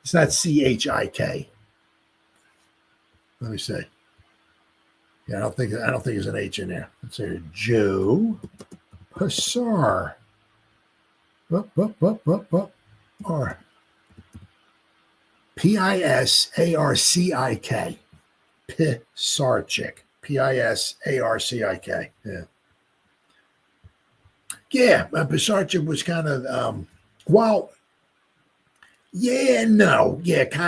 [SPEAKER 2] It's not C-H-I-K. Let me see. Yeah, I don't think there's an H in there. Let's say Joe Pisar. R. P-I-S-A-R-C-I-K. Pisarcik. P-I-S-A-R-C-I-K. Yeah. Yeah, Pisarcik was kind of, kind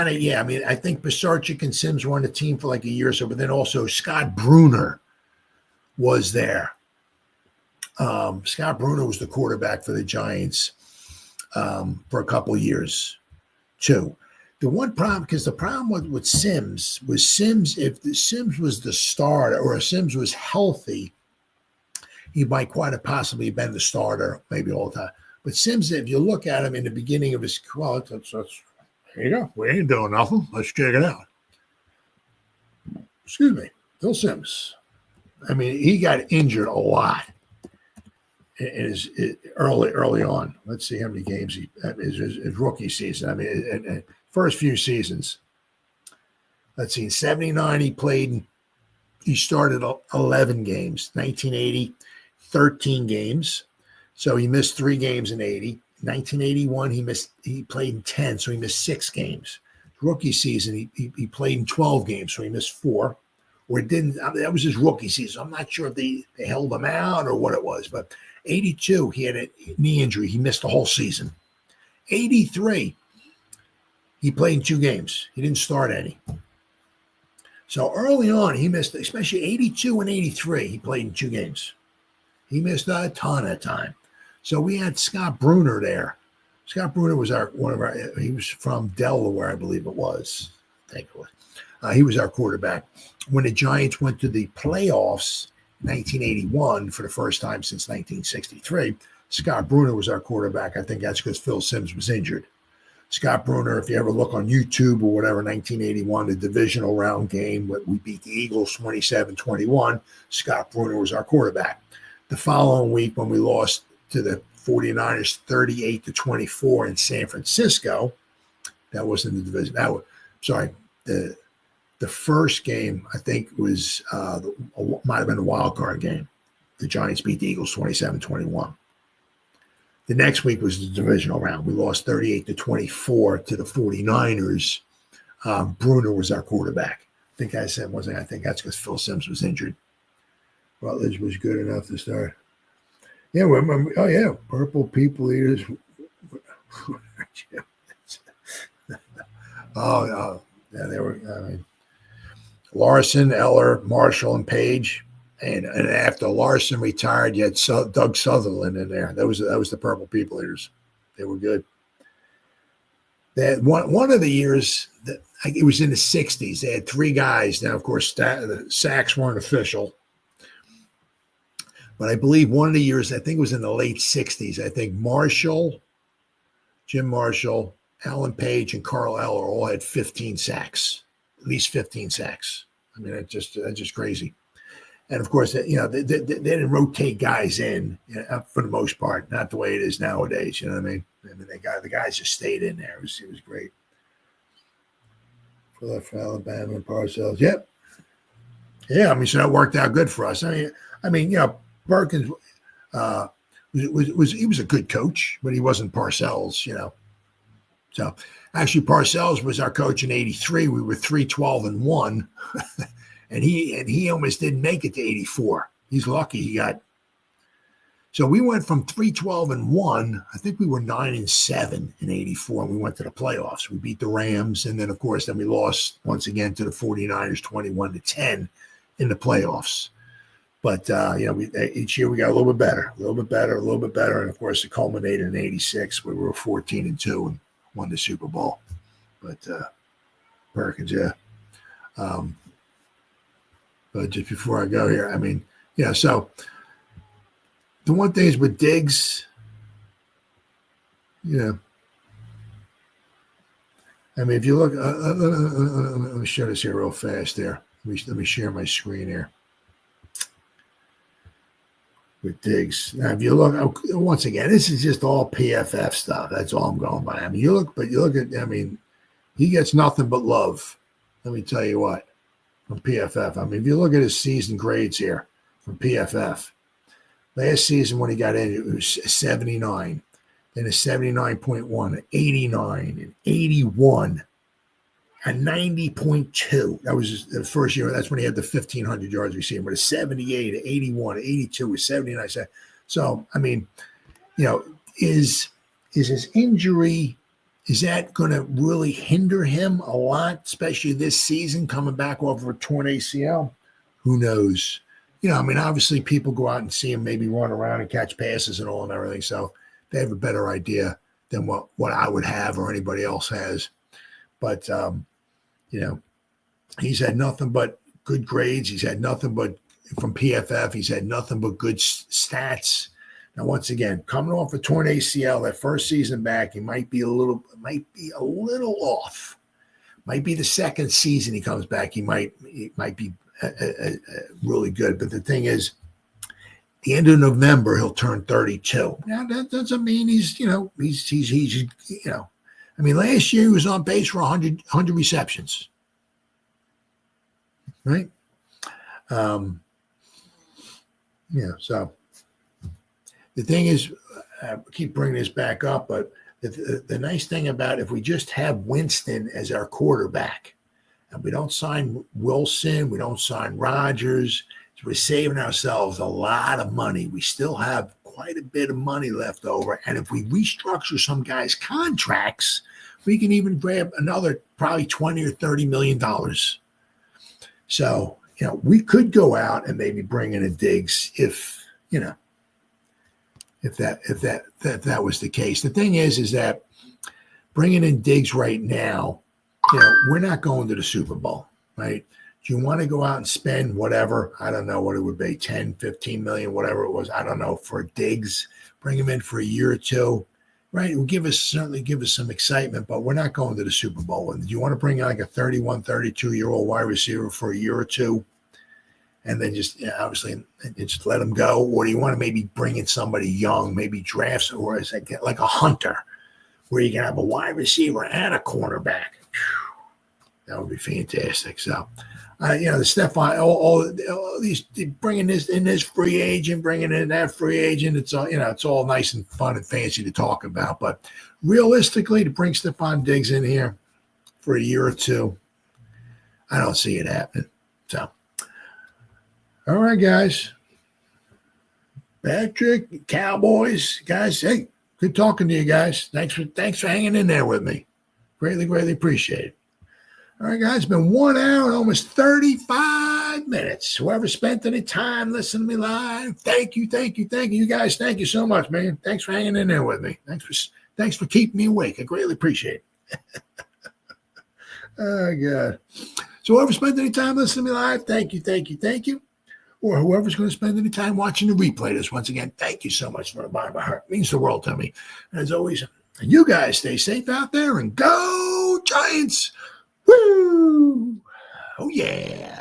[SPEAKER 2] of. I mean, I think Pisarcik and Sims were on the team for like a year or so, but then also Scott Bruner was there. Scott Bruner was the quarterback for the Giants for a couple of years, too. The one problem, because the problem with Sims was if Sims was the starter or if Sims was healthy, he might quite have possibly been the starter maybe all the time. But Sims, if you look at him in the beginning of his, here you go. We ain't doing nothing. Let's check it out. Excuse me, Bill Sims. I mean, he got injured a lot early on. Let's see how many games his rookie season. I mean, first few seasons. Let's see. In 79, he started 11 games. 1980, 13 games. So he missed 3 games in 80. 1981, he played in 10, so he missed 6 games. Rookie season, he played in 12 games, so he missed 4. Or didn't. That was his rookie season. I'm not sure if they held him out or what it was, but 82, he had a knee injury. He missed the whole season. 83, he played in 2 games. He didn't start any. So early on, he missed, especially 82 and 83, he played in 2 games. He missed a ton of time. So we had Scott Bruner there. Scott Bruner was he was from Delaware, I believe it was. I think it was. He was our quarterback. When the Giants went to the playoffs in 1981 for the first time since 1963, Scott Bruner was our quarterback. I think that's because Phil Simms was injured. Scott Bruner, if you ever look on YouTube or whatever, 1981, the divisional round game, we beat the Eagles 27-21. Scott Bruner was our quarterback. The following week, when we lost to the 49ers 38-24 in San Francisco, that wasn't the division. The first game, I think, was might have been a wild card game. The Giants beat the Eagles 27-21. The next week was the divisional round. We lost 38-24 to the 49ers. Bruner was our quarterback. I think I said, I think that's because Phil Simms was injured. Rutledge was good enough to start. Yeah, remember, Purple People Eaters. Yeah, they were. Larson, Eller, Marshall, and Page. And after Larson retired, you had Doug Sutherland in there. That was the Purple People Eaters. They were good. They had one of the years that it was in the 60s. They had three guys. Now, of course, the sacks weren't official. But I believe one of the years, I think it was in the late 60s, I think Marshall, Jim Marshall, Alan Page, and Carl Eller all had 15 sacks, at least 15 sacks. I mean, that's just crazy. And of course, they didn't rotate guys in for the most part, not the way it is nowadays. You know what I mean? I mean, the guys just stayed in there. It was great. For Alabama and Parcells, yep, yeah. I mean, so that worked out good for us. I mean, Perkins was a good coach, but he wasn't Parcells, So actually, Parcells was our coach in '83. We were 3-12-1. And he almost didn't make it to 84. He's lucky he got. So we went from 3-12-1. I think we were 9-7 in 84. And we went to the playoffs. We beat the Rams. And then, of course, we lost once again to the 49ers 21-10 in the playoffs. But, each year we got a little bit better. And, of course, it culminated in 86 where we were 14-2 and won the Super Bowl. But Perkins, yeah. But just before I go here, I mean, so the one thing is with Diggs, I mean, if you look, let me show this here real fast there. Let me share my screen here with Diggs. Now, if you look, once again, this is just all PFF stuff. That's all I'm going by. I mean, you look at, I mean, he gets nothing but love. Let me tell you what. From PFF. I mean, if you look at his season grades here from PFF, last season when he got in, it was 79, then a 79.1, an 89, an 81, a 90.2. That was the first year. That's when he had the 1,500 yards receiving, but a 78, an 81, an 82, a 79. So, I mean, is his injury, is that going to really hinder him a lot, especially this season, coming back off of a torn ACL? Who knows? I mean, obviously people go out and see him maybe run around and catch passes and all and everything. So they have a better idea than what I would have or anybody else has. But, he's had nothing but good grades. He's had nothing but from PFF. He's had nothing but good stats. Now, once again, coming off a torn ACL, that first season back, he might be a little off. Might be the second season he comes back. He might be really good. But the thing is, the end of November he'll turn 32. Now that doesn't mean he's I mean, last year he was on pace for 100 receptions, right? So. The thing is, I keep bringing this back up, but the nice thing about if we just have Winston as our quarterback, and we don't sign Wilson, we don't sign Rodgers, so we're saving ourselves a lot of money. We still have quite a bit of money left over, and if we restructure some guys' contracts, we can even grab another probably $20 or $30 million. So, we could go out and maybe bring in a Diggs if that was the case. The thing is that bringing in Diggs right now, we're not going to the Super Bowl, right? Do you want to go out and spend whatever? I don't know what it would be, 10, 15 million, whatever it was. I don't know, for Diggs, bring him in for a year or two, right? It will certainly give us some excitement, but we're not going to the Super Bowl. And do you want to bring in like a 31, 32-year-old wide receiver for a year or two? And then just obviously just let them go? Or do you want to maybe bring in somebody young, maybe drafts, or is it like a Hunter, where you can have a wide receiver and a cornerback? That would be fantastic. So, the Stephon, all these bringing this in, this free agent, bringing in that free agent. It's all it's all nice and fun and fancy to talk about, but realistically, to bring Stephon Diggs in here for a year or two, I don't see it happening. So. All right, guys. Patrick, Cowboys, guys. Hey, good talking to you guys. Thanks for hanging in there with me. Greatly, greatly appreciate it. All right, guys, it's been 1 hour and almost 35 minutes. Whoever spent any time listening to me live, thank you. You guys, thank you so much, man. Thanks for hanging in there with me. Thanks for keeping me awake. I greatly appreciate it. Oh, God. So whoever spent any time listening to me live, thank you. Or whoever's going to spend any time watching the replay this, once again, thank you so much from the bottom of my heart. It means the world to me. And as always, you guys stay safe out there and go Giants. Woo! Oh, yeah.